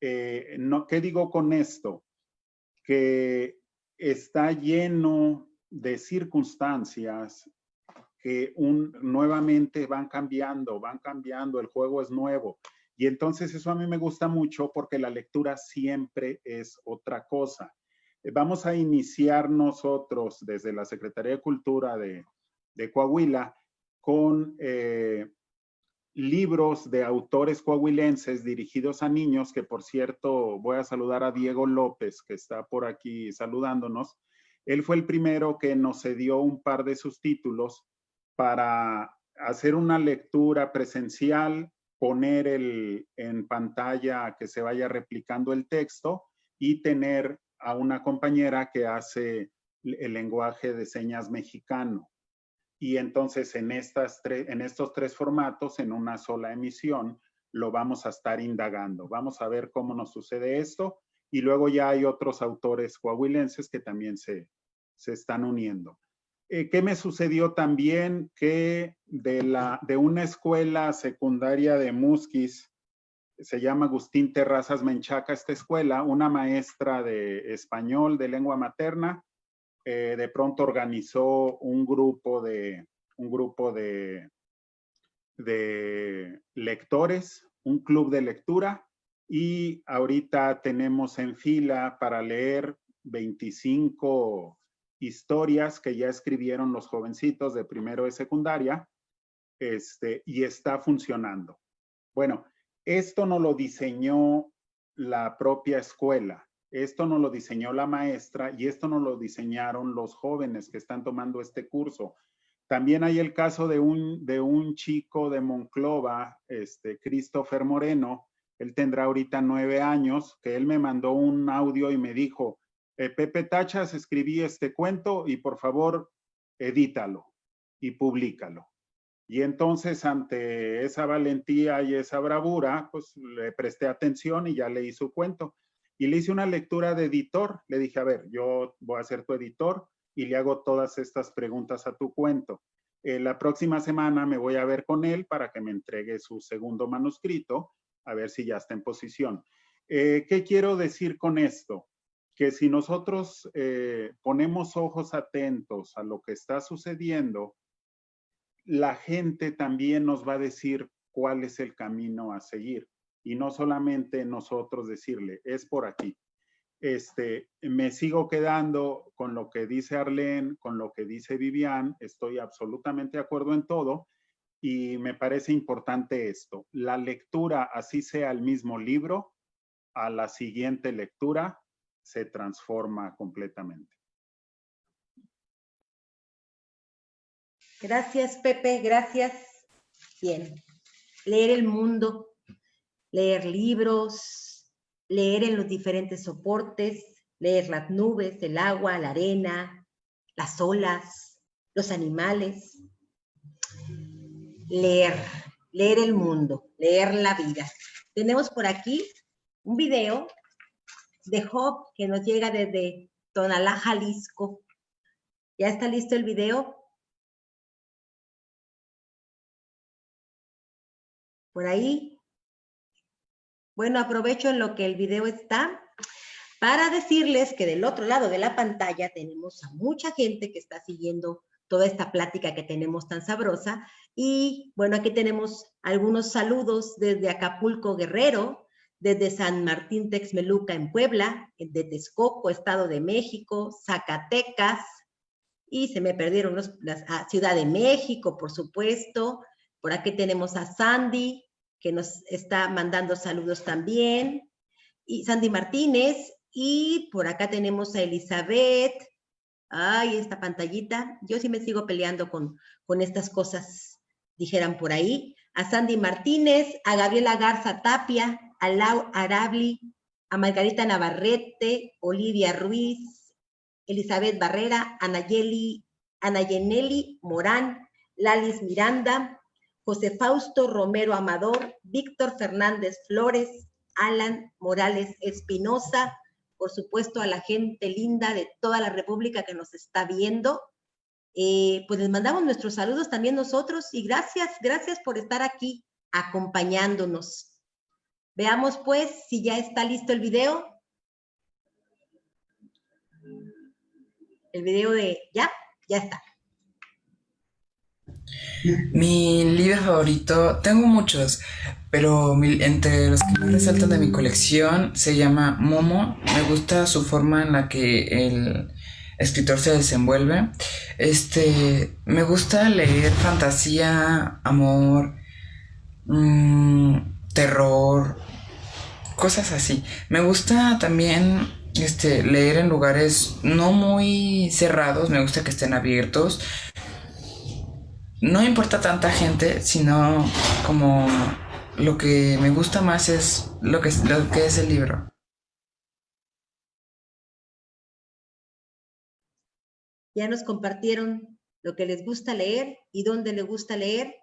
¿Qué digo con esto? Que está lleno de circunstancias que nuevamente van cambiando, el juego es nuevo. Y entonces eso a mí me gusta mucho, porque la lectura siempre es otra cosa. Vamos a iniciar nosotros desde la Secretaría de Cultura de Coahuila con libros de autores coahuilenses dirigidos a niños, que por cierto voy a saludar a Diego López, que está por aquí saludándonos. Él fue el primero que nos cedió un par de sus títulos para hacer una lectura presencial, poner en pantalla que se vaya replicando el texto, y tener a una compañera que hace el lenguaje de señas mexicano. Y entonces en estos tres formatos, en una sola emisión, lo vamos a estar indagando. Vamos a ver cómo nos sucede esto, y luego ya hay otros autores coahuilenses que también se están uniendo. ¿Qué me sucedió también? Que de una escuela secundaria de Musquis, se llama Agustín Terrazas Menchaca esta escuela, una maestra de español de lengua materna, de pronto organizó un grupo de lectores, un club de lectura, y ahorita tenemos en fila para leer 25 historias que ya escribieron los jovencitos de primero de secundaria, y está funcionando. Bueno, esto no lo diseñó la propia escuela, esto no lo diseñó la maestra, y esto no lo diseñaron los jóvenes que están tomando este curso. También hay el caso de un chico de Monclova, Christopher Moreno. Él tendrá ahorita 9 años, que él me mandó un audio y me dijo: Pepe Tachas, escribí este cuento y por favor edítalo y públicalo. Y entonces, ante esa valentía y esa bravura, pues le presté atención y ya leí su cuento. Y le hice una lectura de editor. Le dije: a ver, yo voy a ser tu editor y le hago todas estas preguntas a tu cuento. La próxima semana me voy a ver con él para que me entregue su segundo manuscrito, a ver si ya está en posición. ¿Qué quiero decir con esto? Que si nosotros ponemos ojos atentos a lo que está sucediendo, la gente también nos va a decir cuál es el camino a seguir, y no solamente nosotros decirle, es por aquí. Me sigo quedando con lo que dice Arlene, con lo que dice Vivian, estoy absolutamente de acuerdo en todo, y me parece importante esto. La lectura, así sea el mismo libro, a la siguiente lectura se transforma completamente. Gracias, Pepe, gracias. Bien, leer el mundo, leer libros, leer en los diferentes soportes, leer las nubes, el agua, la arena, las olas, los animales. Leer el mundo, leer la vida. Tenemos por aquí un video de Job que nos llega desde Tonalá, Jalisco. ¿Ya está listo el video? Por ahí. Bueno, aprovecho en lo que el video está para decirles que del otro lado de la pantalla tenemos a mucha gente que está siguiendo toda esta plática que tenemos tan sabrosa. Y bueno, aquí tenemos algunos saludos desde Acapulco, Guerrero, desde San Martín Texmeluca en Puebla, de Texcoco, Estado de México, Zacatecas, y se me perdieron Ciudad de México, por supuesto. Por aquí tenemos a Sandy, que nos está mandando saludos también, y Sandy Martínez, y por acá tenemos a Elizabeth. Ay, esta pantallita, yo sí me sigo peleando con estas cosas, dijeran por ahí. A Sandy Martínez, a Gabriela Garza Tapia, a Lau Arabli, a Margarita Navarrete, Olivia Ruiz, Elizabeth Barrera, Ana Yeneli Morán, Lalis Miranda, José Fausto Romero Amador, Víctor Fernández Flores, Alan Morales Espinosa, por supuesto a la gente linda de toda la República que nos está viendo. Pues les mandamos nuestros saludos también nosotros y gracias por estar aquí acompañándonos. Veamos pues si ya está listo el video. El video de ya está. Mi libro favorito, tengo muchos, pero entre los que más resaltan de mi colección se llama Momo. Me gusta su forma en la que el escritor se desenvuelve. Me gusta leer fantasía, amor, terror, cosas así. Me gusta también leer en lugares no muy cerrados, me gusta que estén abiertos. No importa tanta gente, sino como lo que me gusta más es lo que es el libro. Ya nos compartieron lo que les gusta leer y dónde les gusta leer.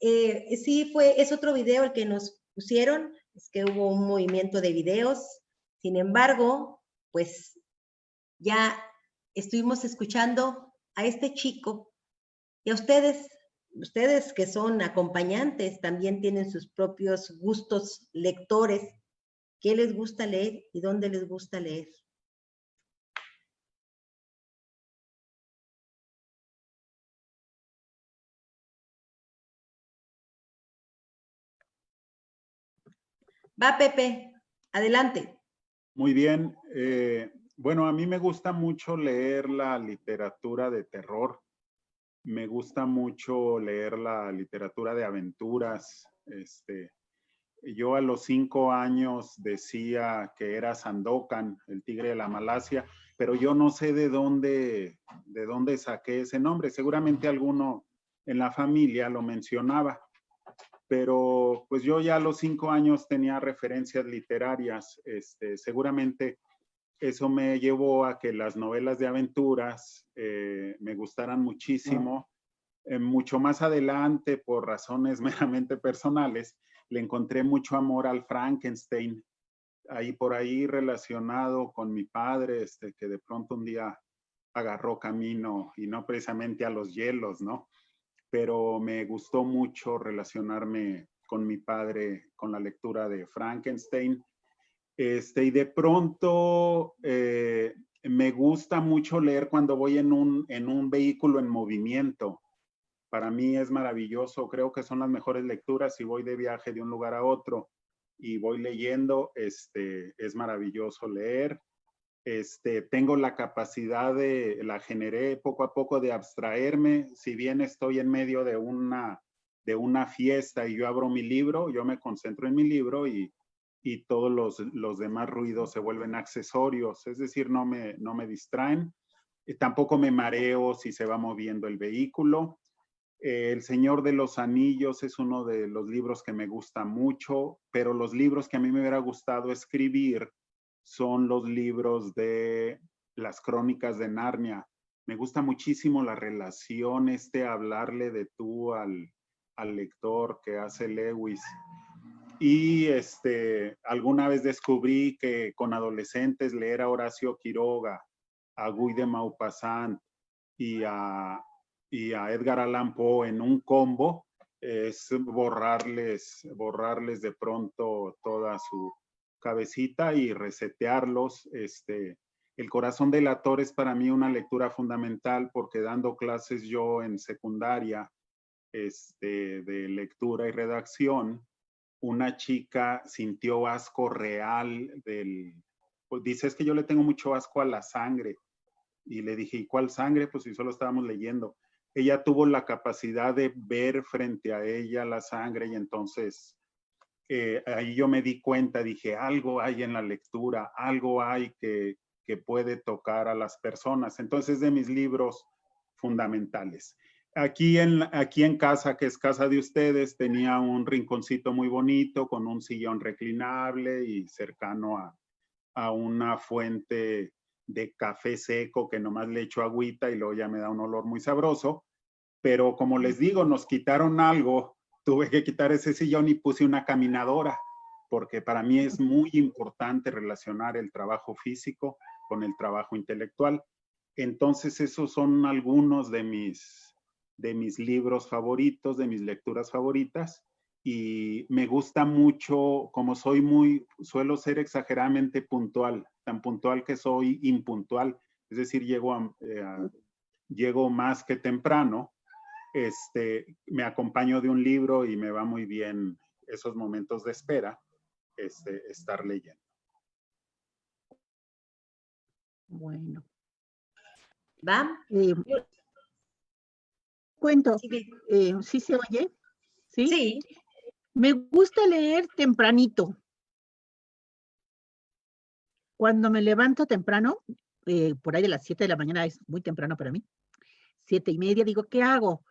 Sí, es otro video el que nos pusieron, es que hubo un movimiento de videos. Sin embargo, pues ya estuvimos escuchando a este chico y a ustedes que son acompañantes también tienen sus propios gustos lectores. ¿Qué les gusta leer y dónde les gusta leer? Va, Pepe, adelante. Muy bien. Bueno, a mí me gusta mucho leer la literatura de terror. Me gusta mucho leer la literatura de aventuras. Yo a los 5 años decía que era Sandokan, el tigre de la Malasia, pero yo no sé de dónde saqué ese nombre. Seguramente alguno en la familia lo mencionaba, pero pues yo ya a los 5 años tenía referencias literarias. Seguramente eso me llevó a que las novelas de aventuras me gustaran muchísimo. Mucho más adelante, por razones meramente personales, le encontré mucho amor al Frankenstein, por ahí relacionado con mi padre, que de pronto un día agarró camino, y no precisamente a los hielos, ¿no? Pero me gustó mucho relacionarme con mi padre, con la lectura de Frankenstein. Y de pronto me gusta mucho leer cuando voy en un vehículo en movimiento. Para mí es maravilloso, creo que son las mejores lecturas si voy de viaje de un lugar a otro y voy leyendo, es maravilloso leer. Tengo la capacidad la generé poco a poco de abstraerme. Si bien estoy en medio de una fiesta y yo abro mi libro, yo me concentro en mi libro y todos los demás ruidos se vuelven accesorios, es decir, no me distraen. Tampoco me mareo si se va moviendo el vehículo. El Señor de los Anillos es uno de los libros que me gusta mucho, pero los libros que a mí me hubiera gustado escribir son los libros de las Crónicas de Narnia. Me gusta muchísimo la relación, hablarle de tú al lector que hace Lewis. Y alguna vez descubrí que con adolescentes leer a Horacio Quiroga, a Guy de Maupassant y a Edgar Allan Poe en un combo es borrarles de pronto toda su cabecita y resetearlos. El corazón del actor es para mí una lectura fundamental porque dando clases yo en secundaria de lectura y redacción, una chica sintió asco real pues dice, es que yo le tengo mucho asco a la sangre. Y le dije, ¿y cuál sangre? Pues si solo estábamos leyendo. Ella tuvo la capacidad de ver frente a ella la sangre y entonces ahí yo me di cuenta, dije, algo hay en la lectura, algo hay que puede tocar a las personas. Entonces, de mis libros fundamentales. Aquí en casa, que es casa de ustedes, tenía un rinconcito muy bonito con un sillón reclinable y cercano a una fuente de café seco que nomás le echo agüita y luego ya me da un olor muy sabroso. Pero como les digo, nos quitaron algo, tuve que quitar ese sillón y puse una caminadora, porque para mí es muy importante relacionar el trabajo físico con el trabajo intelectual. Entonces, esos son algunos de mis libros favoritos, de mis lecturas favoritas, y me gusta mucho, como suelo ser exageradamente puntual, tan puntual que soy impuntual, es decir, llego más que temprano. Me acompaño de un libro y me va muy bien esos momentos de espera, estar leyendo. Bueno. ¿Va? Cuento. Sí. ¿Sí se oye? ¿Sí? Sí. Me gusta leer tempranito. Cuando me levanto temprano, por ahí de las 7 de la mañana, es muy temprano para mí, 7:30, digo, ¿qué hago?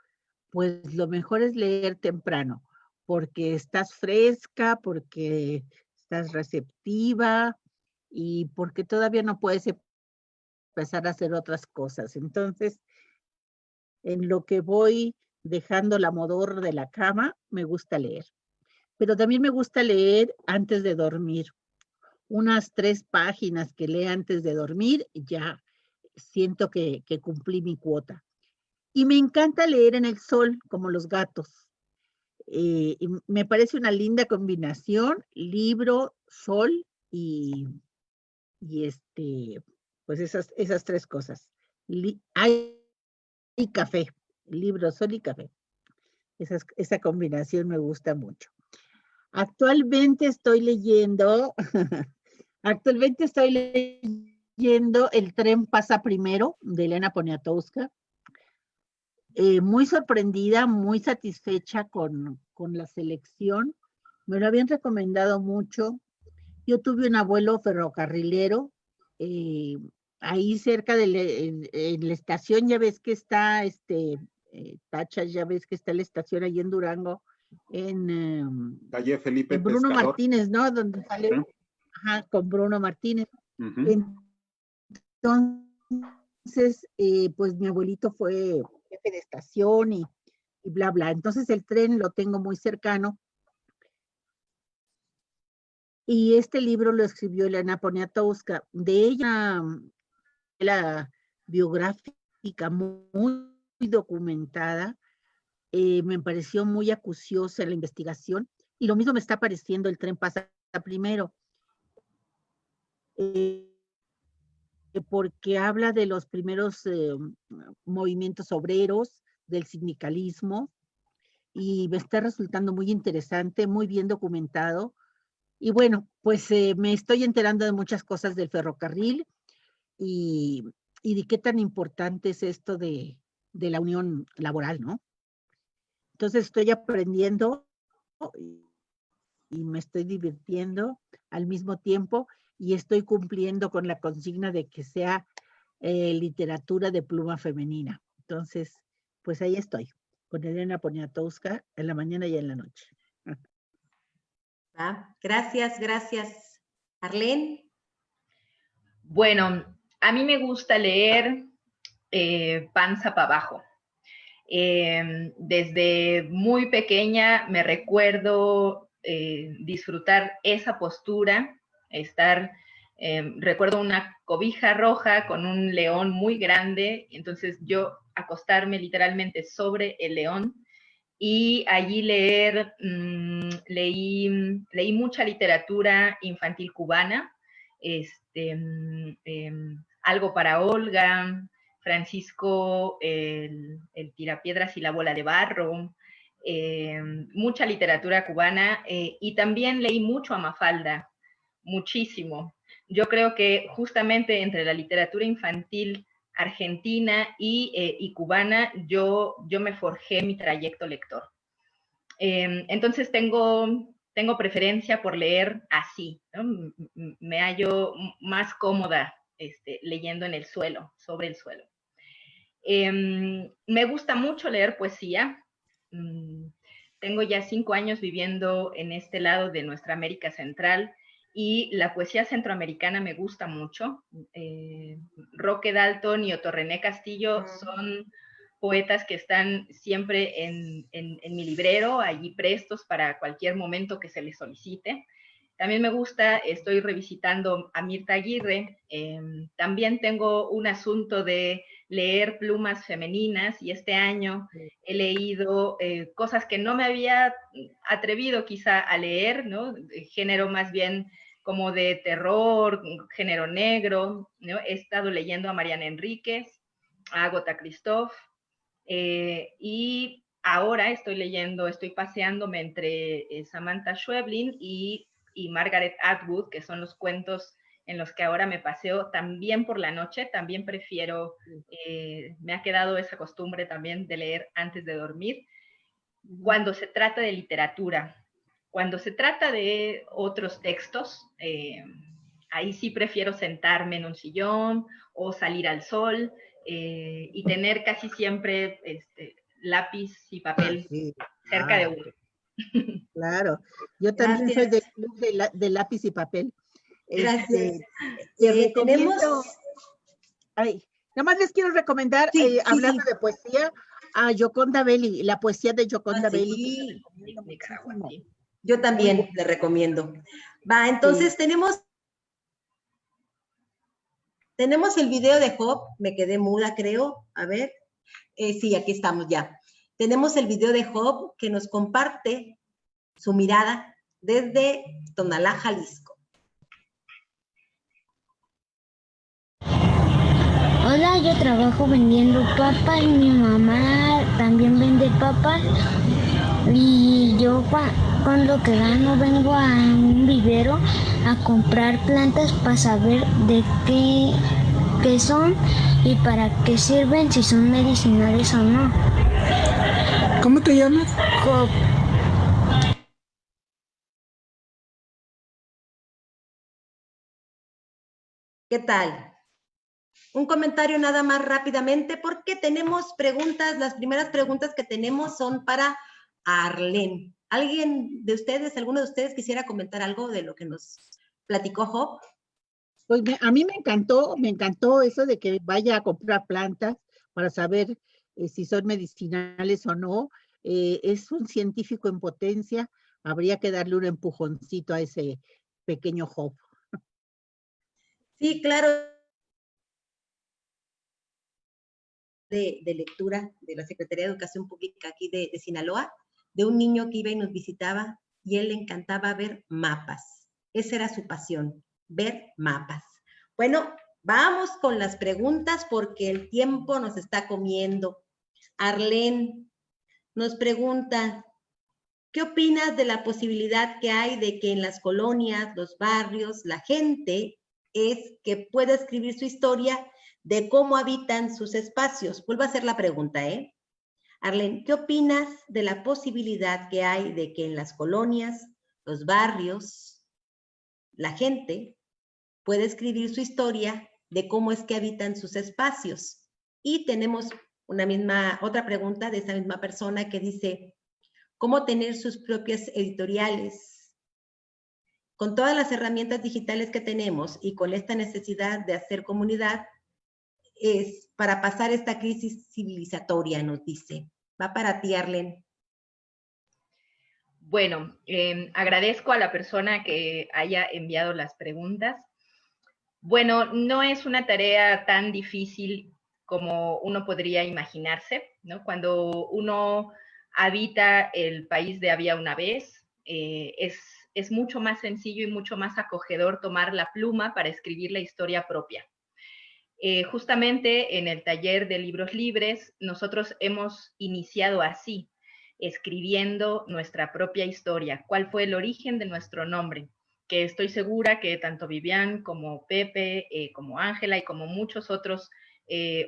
Pues lo mejor es leer temprano, porque estás fresca, porque estás receptiva y porque todavía no puedes empezar a hacer otras cosas. Entonces, en lo que voy dejando la modorra de la cama, me gusta leer. Pero también me gusta leer antes de dormir. Unas 3 páginas que lea antes de dormir, ya siento que cumplí mi cuota. Y me encanta leer en el sol, como los gatos. Y me parece una linda combinación, libro, sol y pues esas 3 cosas. Hay café, libro, sol y café. Esa combinación me gusta mucho. Actualmente estoy leyendo El tren pasa primero, de Elena Poniatowska. Muy sorprendida, muy satisfecha con la selección. Me lo habían recomendado mucho. Yo tuve un abuelo ferrocarrilero, ahí cerca en la estación, ya ves que está, Tachas, ya ves que está la estación ahí en Durango, Calle Felipe en Bruno Pescador. Martínez, ¿no? Donde sale, con Bruno Martínez. Entonces, pues mi abuelito fue jefe de estación y bla, bla. Entonces el tren lo tengo muy cercano. Y este libro lo escribió Elena Poniatowska. De ella, la biográfica muy documentada, me pareció muy acuciosa la investigación. Y lo mismo me está pareciendo El tren pasa primero. Porque habla de los primeros movimientos obreros, del sindicalismo, y me está resultando muy interesante, muy bien documentado. Y bueno, pues me estoy enterando de muchas cosas del ferrocarril y de qué tan importante es esto de la unión laboral, ¿no? Entonces estoy aprendiendo y me estoy divirtiendo al mismo tiempo y estoy cumpliendo con la consigna de que sea literatura de pluma femenina. Entonces, pues ahí estoy, con Elena Poniatowska en la mañana y en la noche. Gracias, Arlene. Bueno, a mí me gusta leer panza para abajo. Desde muy pequeña me recuerdo disfrutar esa postura, recuerdo una cobija roja con un león muy grande, entonces yo acostarme literalmente sobre el león y allí leí mucha literatura infantil cubana, algo para Olga, Francisco, el Tirapiedras y la bola de barro, mucha literatura cubana, y también leí mucho a Mafalda, muchísimo. Yo creo que justamente entre la literatura infantil argentina y cubana, yo me forjé mi trayecto lector. Entonces tengo preferencia por leer así, ¿no? Me hallo más cómoda leyendo en el suelo, sobre el suelo. Me gusta mucho leer poesía. Tengo ya 5 años viviendo en este lado de nuestra América Central y la poesía centroamericana me gusta mucho. Roque Dalton y Otto René Castillo son poetas que están siempre en mi librero, allí prestos para cualquier momento que se les solicite. También me gusta, estoy revisitando a Mirta Aguirre. También tengo un asunto de leer plumas femeninas y este año he leído cosas que no me había atrevido quizá a leer, ¿no? Género más bien como de terror, género negro, ¿no? He estado leyendo a Mariana Enríquez, a Agatha Christoph, y ahora estoy paseándome entre Samantha Schweblin y Margaret Atwood, que son los cuentos en los que ahora me paseo también por la noche. También prefiero, me ha quedado esa costumbre también de leer antes de dormir. Cuando se trata de literatura, cuando se trata de otros textos, ahí sí prefiero sentarme en un sillón o salir al sol y tener casi siempre lápiz y papel cerca de uno. Claro, yo también soy del club de lápiz y papel. Gracias. Recomiendo, nada más les quiero recomendar, hablando de poesía, a Gioconda Belli, la poesía de Gioconda Belli. Yo también le recomiendo. Va, entonces tenemos el video de Job. Me quedé muda, creo. A ver. Sí, aquí estamos ya. Tenemos el video de Job que nos comparte su mirada desde Tonalá, Jalisco. Hola, yo trabajo vendiendo papas y mi mamá también vende papas y yo con lo que gano vengo a un vivero a comprar plantas para saber de qué son y para qué sirven, si son medicinales o no. ¿Cómo te llamas? Job. ¿Qué tal? Un comentario nada más rápidamente, porque tenemos preguntas. Las primeras preguntas que tenemos son para Arlene. ¿Alguien de ustedes, alguno de ustedes quisiera comentar algo de lo que nos platicó Job? Pues a mí me encantó eso de que vaya a comprar plantas para saber si son medicinales o no. Es un científico en potencia, habría que darle un empujoncito a ese pequeño Job. Sí, claro. De lectura de la Secretaría de Educación Pública aquí de Sinaloa, de un niño que iba y nos visitaba y él le encantaba ver mapas. Esa era su pasión, ver mapas. Bueno, vamos con las preguntas porque el tiempo nos está comiendo. Arlene nos pregunta, ¿qué opinas de la posibilidad que hay de que en las colonias, los barrios, la gente es que pueda escribir su historia de cómo habitan sus espacios? Vuelvo a hacer la pregunta, ¿eh? Arlene, ¿qué opinas de la posibilidad que hay de que en las colonias, los barrios, la gente pueda escribir su historia de cómo es que habitan sus espacios? Y tenemos otra pregunta de esa misma persona que dice, ¿cómo tener sus propias editoriales con todas las herramientas digitales que tenemos y con esta necesidad de hacer comunidad, es para pasar esta crisis civilizatoria, nos dice. Va para ti, Arlene. Bueno, agradezco a la persona que haya enviado las preguntas. Bueno, no es una tarea tan difícil como uno podría imaginarse, ¿no? Cuando uno habita el país de había una vez, es mucho más sencillo y mucho más acogedor tomar la pluma para escribir la historia propia. Justamente en el taller de libros libres, nosotros hemos iniciado así, escribiendo nuestra propia historia. ¿Cuál fue el origen de nuestro nombre? Que estoy segura que tanto Vivian como Pepe, como Ángela y como muchos otros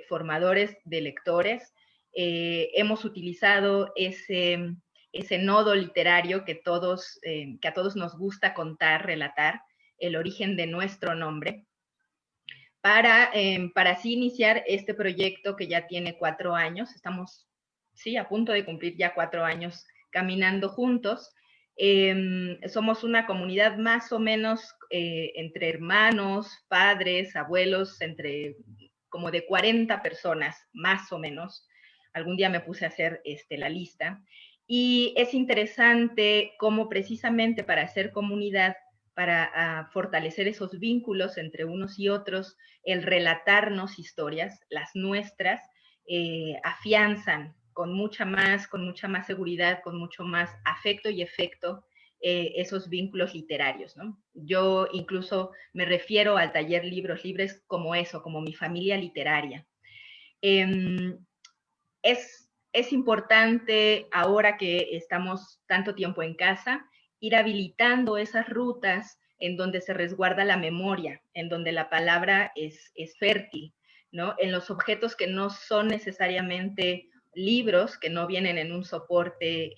formadores de lectores, hemos utilizado ese nodo literario que a todos nos gusta contar, relatar, el origen de nuestro nombre, para así iniciar este proyecto que ya tiene 4 años. Estamos, sí, a punto de cumplir ya 4 años caminando juntos. Somos una comunidad más o menos entre hermanos, padres, abuelos, entre como de 40 personas, más o menos. Algún día me puse a hacer la lista. Y es interesante cómo precisamente para hacer comunidad, para fortalecer esos vínculos entre unos y otros, el relatarnos historias, las nuestras, afianzan con mucha más seguridad, con mucho más afecto y efecto esos vínculos literarios, ¿no? Yo incluso me refiero al taller Libros Libres como eso, como mi familia literaria. Es importante, ahora que estamos tanto tiempo en casa, ir habilitando esas rutas en donde se resguarda la memoria, en donde la palabra es fértil, ¿no? En los objetos que no son necesariamente libros, que no vienen en un soporte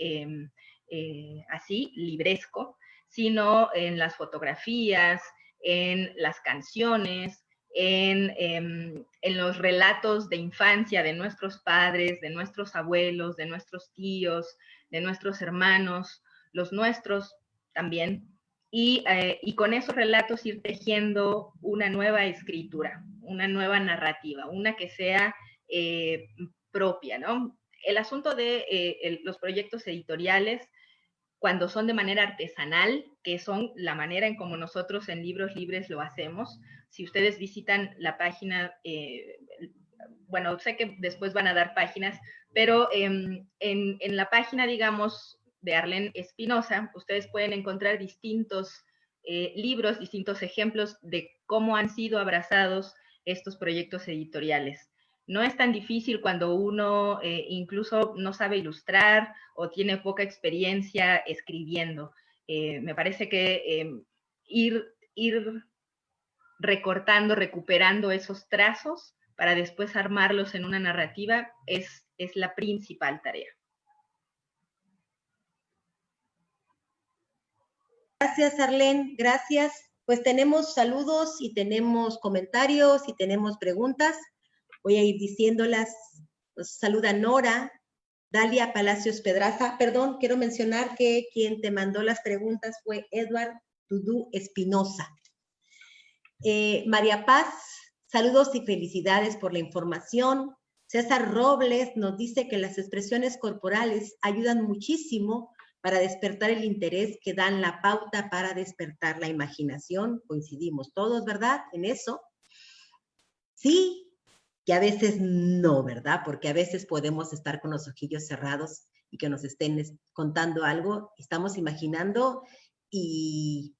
así, libresco, sino en las fotografías, en las canciones, en los relatos de infancia de nuestros padres, de nuestros abuelos, de nuestros tíos, de nuestros hermanos, los nuestros también, y con esos relatos ir tejiendo una nueva escritura, una nueva narrativa, una que sea propia, ¿no? El asunto de los proyectos editoriales, cuando son de manera artesanal, que son la manera en como nosotros en Libros Libres lo hacemos. Si ustedes visitan la página, bueno, sé que después van a dar páginas, pero en la página, digamos, de Arlene Espinosa, ustedes pueden encontrar distintos libros, distintos ejemplos de cómo han sido abrazados estos proyectos editoriales. No es tan difícil cuando uno incluso no sabe ilustrar o tiene poca experiencia escribiendo. Me parece que ir recortando, recuperando esos trazos para después armarlos en una narrativa es la principal tarea. Gracias, Arlene, gracias. Pues tenemos saludos y tenemos comentarios y tenemos preguntas. Voy a ir diciéndolas. Nos saluda Nora, Dalia Palacios Pedraza. Perdón, quiero mencionar que quien te mandó las preguntas fue Edward Tudú Espinosa. María Paz, saludos y felicidades por la información. César Robles nos dice que las expresiones corporales ayudan muchísimo para despertar el interés, que dan la pauta para despertar la imaginación. Coincidimos todos, ¿verdad? En eso. Sí, que a veces no, ¿verdad? Porque a veces podemos estar con los ojillos cerrados y que nos estén contando algo. Estamos imaginando y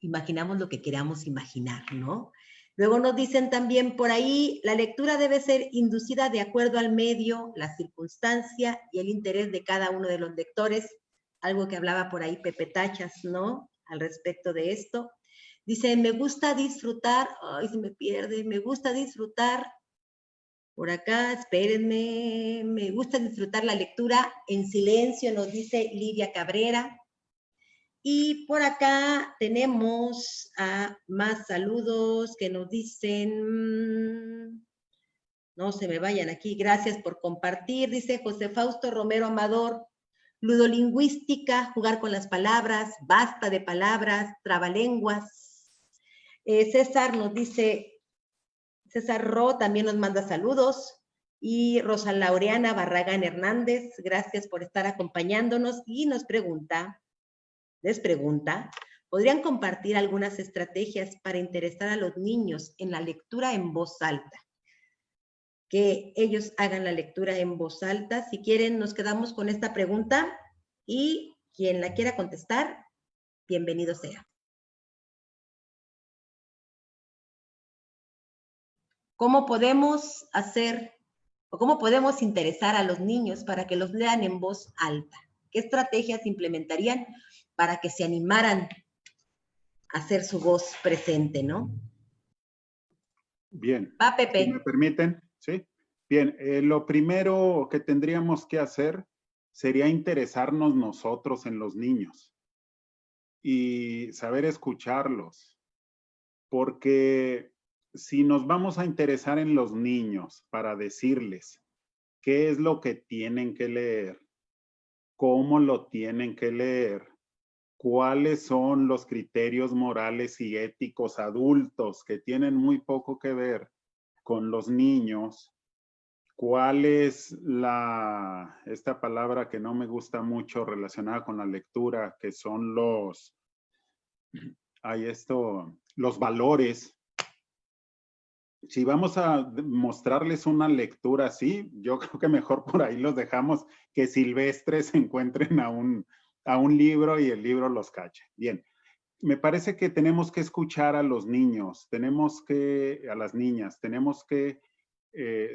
imaginamos lo que queramos imaginar, ¿no? Luego nos dicen también por ahí, la lectura debe ser inducida de acuerdo al medio, la circunstancia y el interés de cada uno de los lectores. Algo que hablaba por ahí Pepe Tachas, ¿no? Al respecto de esto. Dice, me gusta disfrutar, ay, se me pierde, me gusta disfrutar, por acá, espérenme, me gusta disfrutar la lectura en silencio, nos dice Lidia Cabrera. Y por acá tenemos más saludos que nos dicen, no se me vayan aquí, gracias por compartir, dice José Fausto Romero Amador. ludolingüística, jugar con las palabras, basta de palabras, trabalenguas. César nos dice, César Ro también nos manda saludos. Y Rosa Laureana Barragán Hernández, gracias por estar acompañándonos y les pregunta, ¿podrían compartir algunas estrategias para interesar a los niños en la lectura en voz alta? Que ellos hagan la lectura en voz alta. Si quieren, nos quedamos con esta pregunta y quien la quiera contestar, bienvenido sea. ¿Cómo podemos hacer o cómo podemos interesar a los niños para que los lean en voz alta? ¿Qué estrategias implementarían para que se animaran a hacer su voz presente, no? Bien. Va, Pepe. Si me permiten, ¿sí? Bien, lo primero que tendríamos que hacer sería interesarnos nosotros en los niños y saber escucharlos, porque si nos vamos a interesar en los niños para decirles qué es lo que tienen que leer, cómo lo tienen que leer, cuáles son los criterios morales y éticos adultos que tienen muy poco que ver con los niños, cuál es esta palabra que no me gusta mucho relacionada con la lectura, que son los valores. Si vamos a mostrarles una lectura así, yo creo que mejor por ahí los dejamos que silvestres encuentren a un libro y el libro los cache. Bien, me parece que tenemos que escuchar a los niños, a las niñas, tenemos que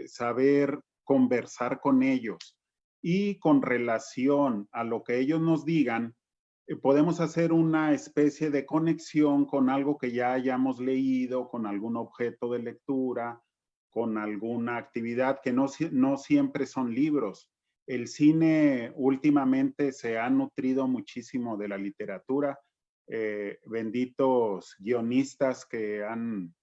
saber conversar con ellos y con relación a lo que ellos nos digan, podemos hacer una especie de conexión con algo que ya hayamos leído, con algún objeto de lectura, con alguna actividad que no siempre son libros. El cine últimamente se ha nutrido muchísimo de la literatura. Benditos guionistas que han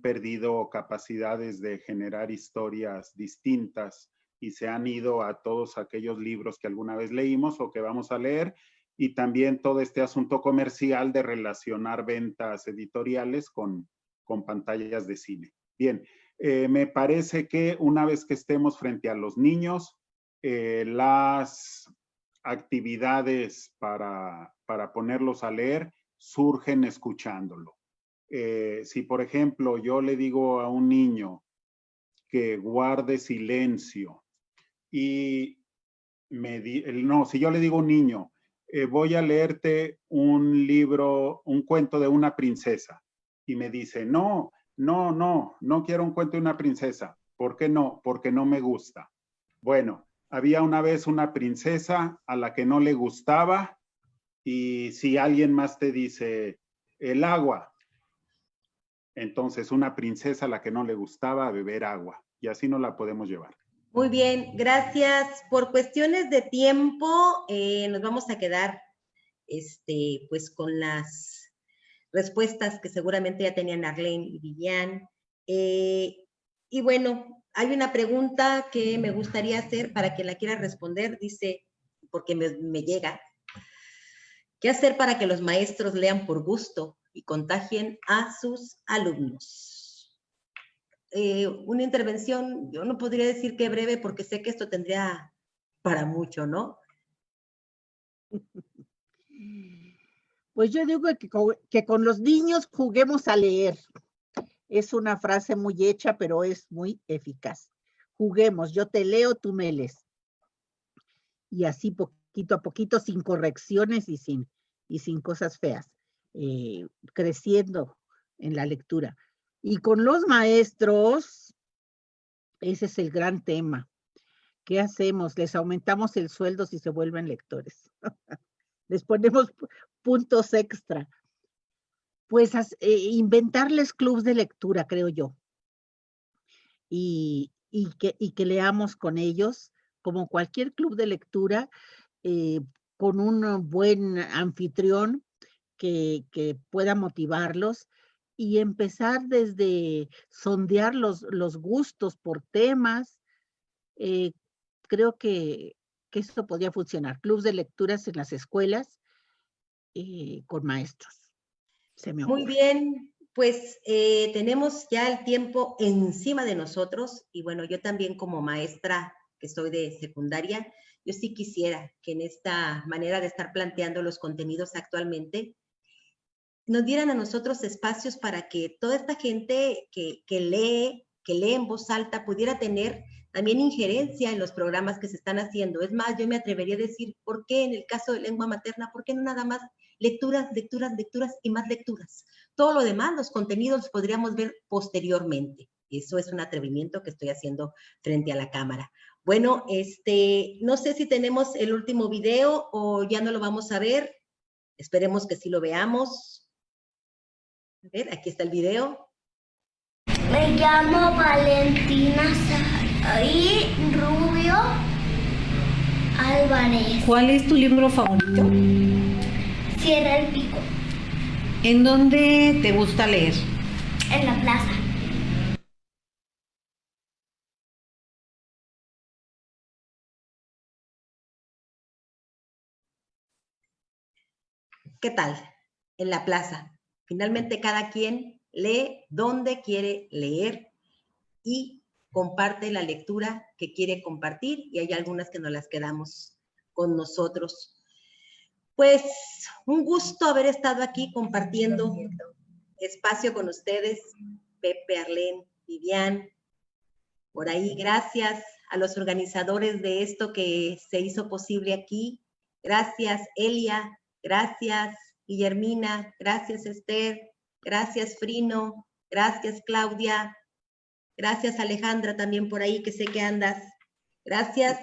perdido capacidades de generar historias distintas y se han ido a todos aquellos libros que alguna vez leímos o que vamos a leer. Y también todo este asunto comercial de relacionar ventas editoriales con pantallas de cine. Bien, me parece que una vez que estemos frente a los niños, las actividades para ponerlos a leer surgen escuchándolo. Si, por ejemplo, yo le digo a un niño que guarde silencio y si yo le digo a un niño, voy a leerte un libro, un cuento de una princesa. Y me dice, no quiero un cuento de una princesa. ¿Por qué no? Porque no me gusta. Bueno, había una vez una princesa a la que no le gustaba y si alguien más te dice, el agua. Entonces, una princesa a la que no le gustaba beber agua y así no la podemos llevar. Muy bien, gracias. Por cuestiones de tiempo, nos vamos a quedar pues con las respuestas que seguramente ya tenían Arlene y Vivian. Y bueno, hay una pregunta que me gustaría hacer para quien la quiera responder. Dice, porque me llega, ¿qué hacer para que los maestros lean por gusto y contagien a sus alumnos? Una intervención, yo no podría decir que breve porque sé que esto tendría para mucho, ¿no? Pues yo digo que con los niños juguemos a leer. Es una frase muy hecha, pero es muy eficaz. Juguemos, yo te leo, tú me lees. Y así poquito a poquito, sin correcciones y sin cosas feas, creciendo en la lectura. Y con los maestros, ese es el gran tema. ¿Qué hacemos? Les aumentamos el sueldo si se vuelven lectores. Les ponemos puntos extra. Pues inventarles clubs de lectura, creo yo. Y que leamos con ellos, como cualquier club de lectura, con un buen anfitrión que pueda motivarlos y empezar desde sondear los gustos por temas. Creo que que eso podría funcionar. Clubs de lecturas en las escuelas con maestros. Se me ocurre. Muy bien, pues tenemos ya el tiempo encima de nosotros y bueno, yo también como maestra que soy de secundaria, yo sí quisiera que en esta manera de estar planteando los contenidos actualmente, nos dieran a nosotros espacios para que toda esta gente que lee en voz alta pudiera tener también injerencia en los programas que se están haciendo. Es más, yo me atrevería a decir, ¿por qué en el caso de lengua materna, por qué no nada más lecturas, lecturas, lecturas y más lecturas? Todo lo demás, los contenidos los podríamos ver posteriormente. Eso es un atrevimiento que estoy haciendo frente a la cámara. Bueno, no sé si tenemos el último video o ya no lo vamos a ver. Esperemos que sí lo veamos. A ver, aquí está el video. Me llamo Valentina Saray Rubio Álvarez. ¿Cuál es tu libro favorito? Cierra el pico. ¿En dónde te gusta leer? En la plaza. ¿Qué tal? En la plaza. Finalmente cada quien lee donde quiere leer y comparte la lectura que quiere compartir y hay algunas que nos las quedamos con nosotros. Pues un gusto haber estado aquí compartiendo espacio con ustedes, Pepe, Arlene, Vivian. Por ahí, gracias a los organizadores de esto que se hizo posible aquí. Gracias, Elia. Gracias, Guillermina. Gracias, Esther. Gracias, Frino. Gracias, Claudia. Gracias, Alejandra, también por ahí, que sé que andas. Gracias.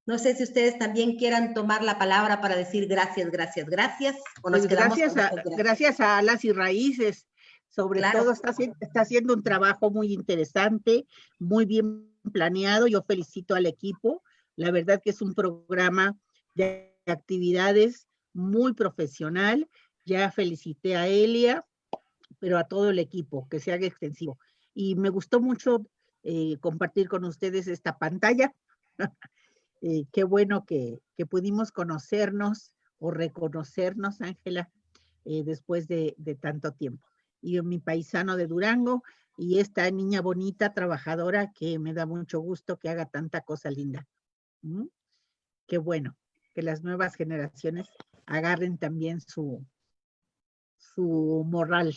No sé si ustedes también quieran tomar la palabra para decir gracias, gracias, gracias. O nos Pues quedamos gracias a Alas y Raíces. Sobre todo está haciendo un trabajo muy interesante, muy bien planeado. Yo felicito al equipo. La verdad que es un programa de actividades muy profesional. Ya felicité a Elia, pero a todo el equipo, que se haga extensivo. Y me gustó mucho compartir con ustedes esta pantalla. Qué bueno que pudimos conocernos o reconocernos, Ángela, después de tanto tiempo. Y mi paisano de Durango, y esta niña bonita, trabajadora, que me da mucho gusto que haga tanta cosa linda. Qué bueno que las nuevas generaciones agarren también su moral.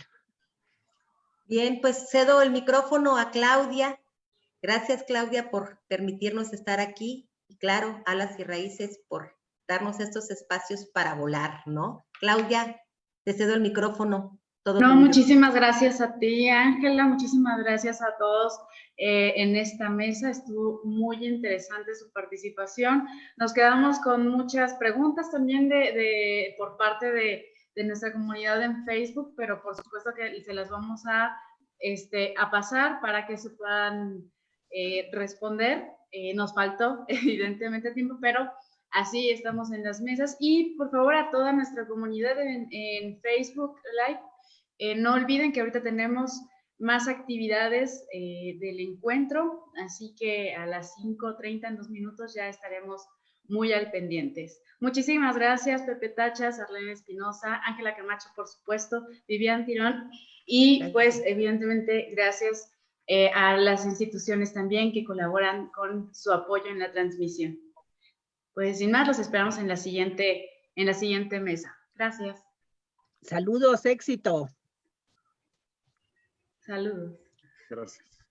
Bien, pues cedo el micrófono a Claudia. Gracias, Claudia, por permitirnos estar aquí. Y claro, Alas y Raíces por darnos estos espacios para volar, ¿no? Claudia, te cedo el micrófono. Muchísimas gracias a ti, Ángela. Muchísimas gracias a todos en esta mesa. Estuvo muy interesante su participación. Nos quedamos con muchas preguntas también por parte de nuestra comunidad en Facebook, pero por supuesto que se las vamos a pasar para que se puedan responder. Nos faltó evidentemente tiempo, pero así estamos en las mesas. Y por favor a toda nuestra comunidad en Facebook Live, no olviden que ahorita tenemos más actividades del encuentro, así que a las 5:30 en 2 minutos ya estaremos muy al pendientes. Muchísimas gracias, Pepe Tachas, Arlene Espinosa, Ángela Camacho, por supuesto, Vivian Tirón, y pues evidentemente gracias a las instituciones también que colaboran con su apoyo en la transmisión. Pues sin más, los esperamos en la siguiente mesa. Gracias. Saludos, éxito. Saludos. Gracias.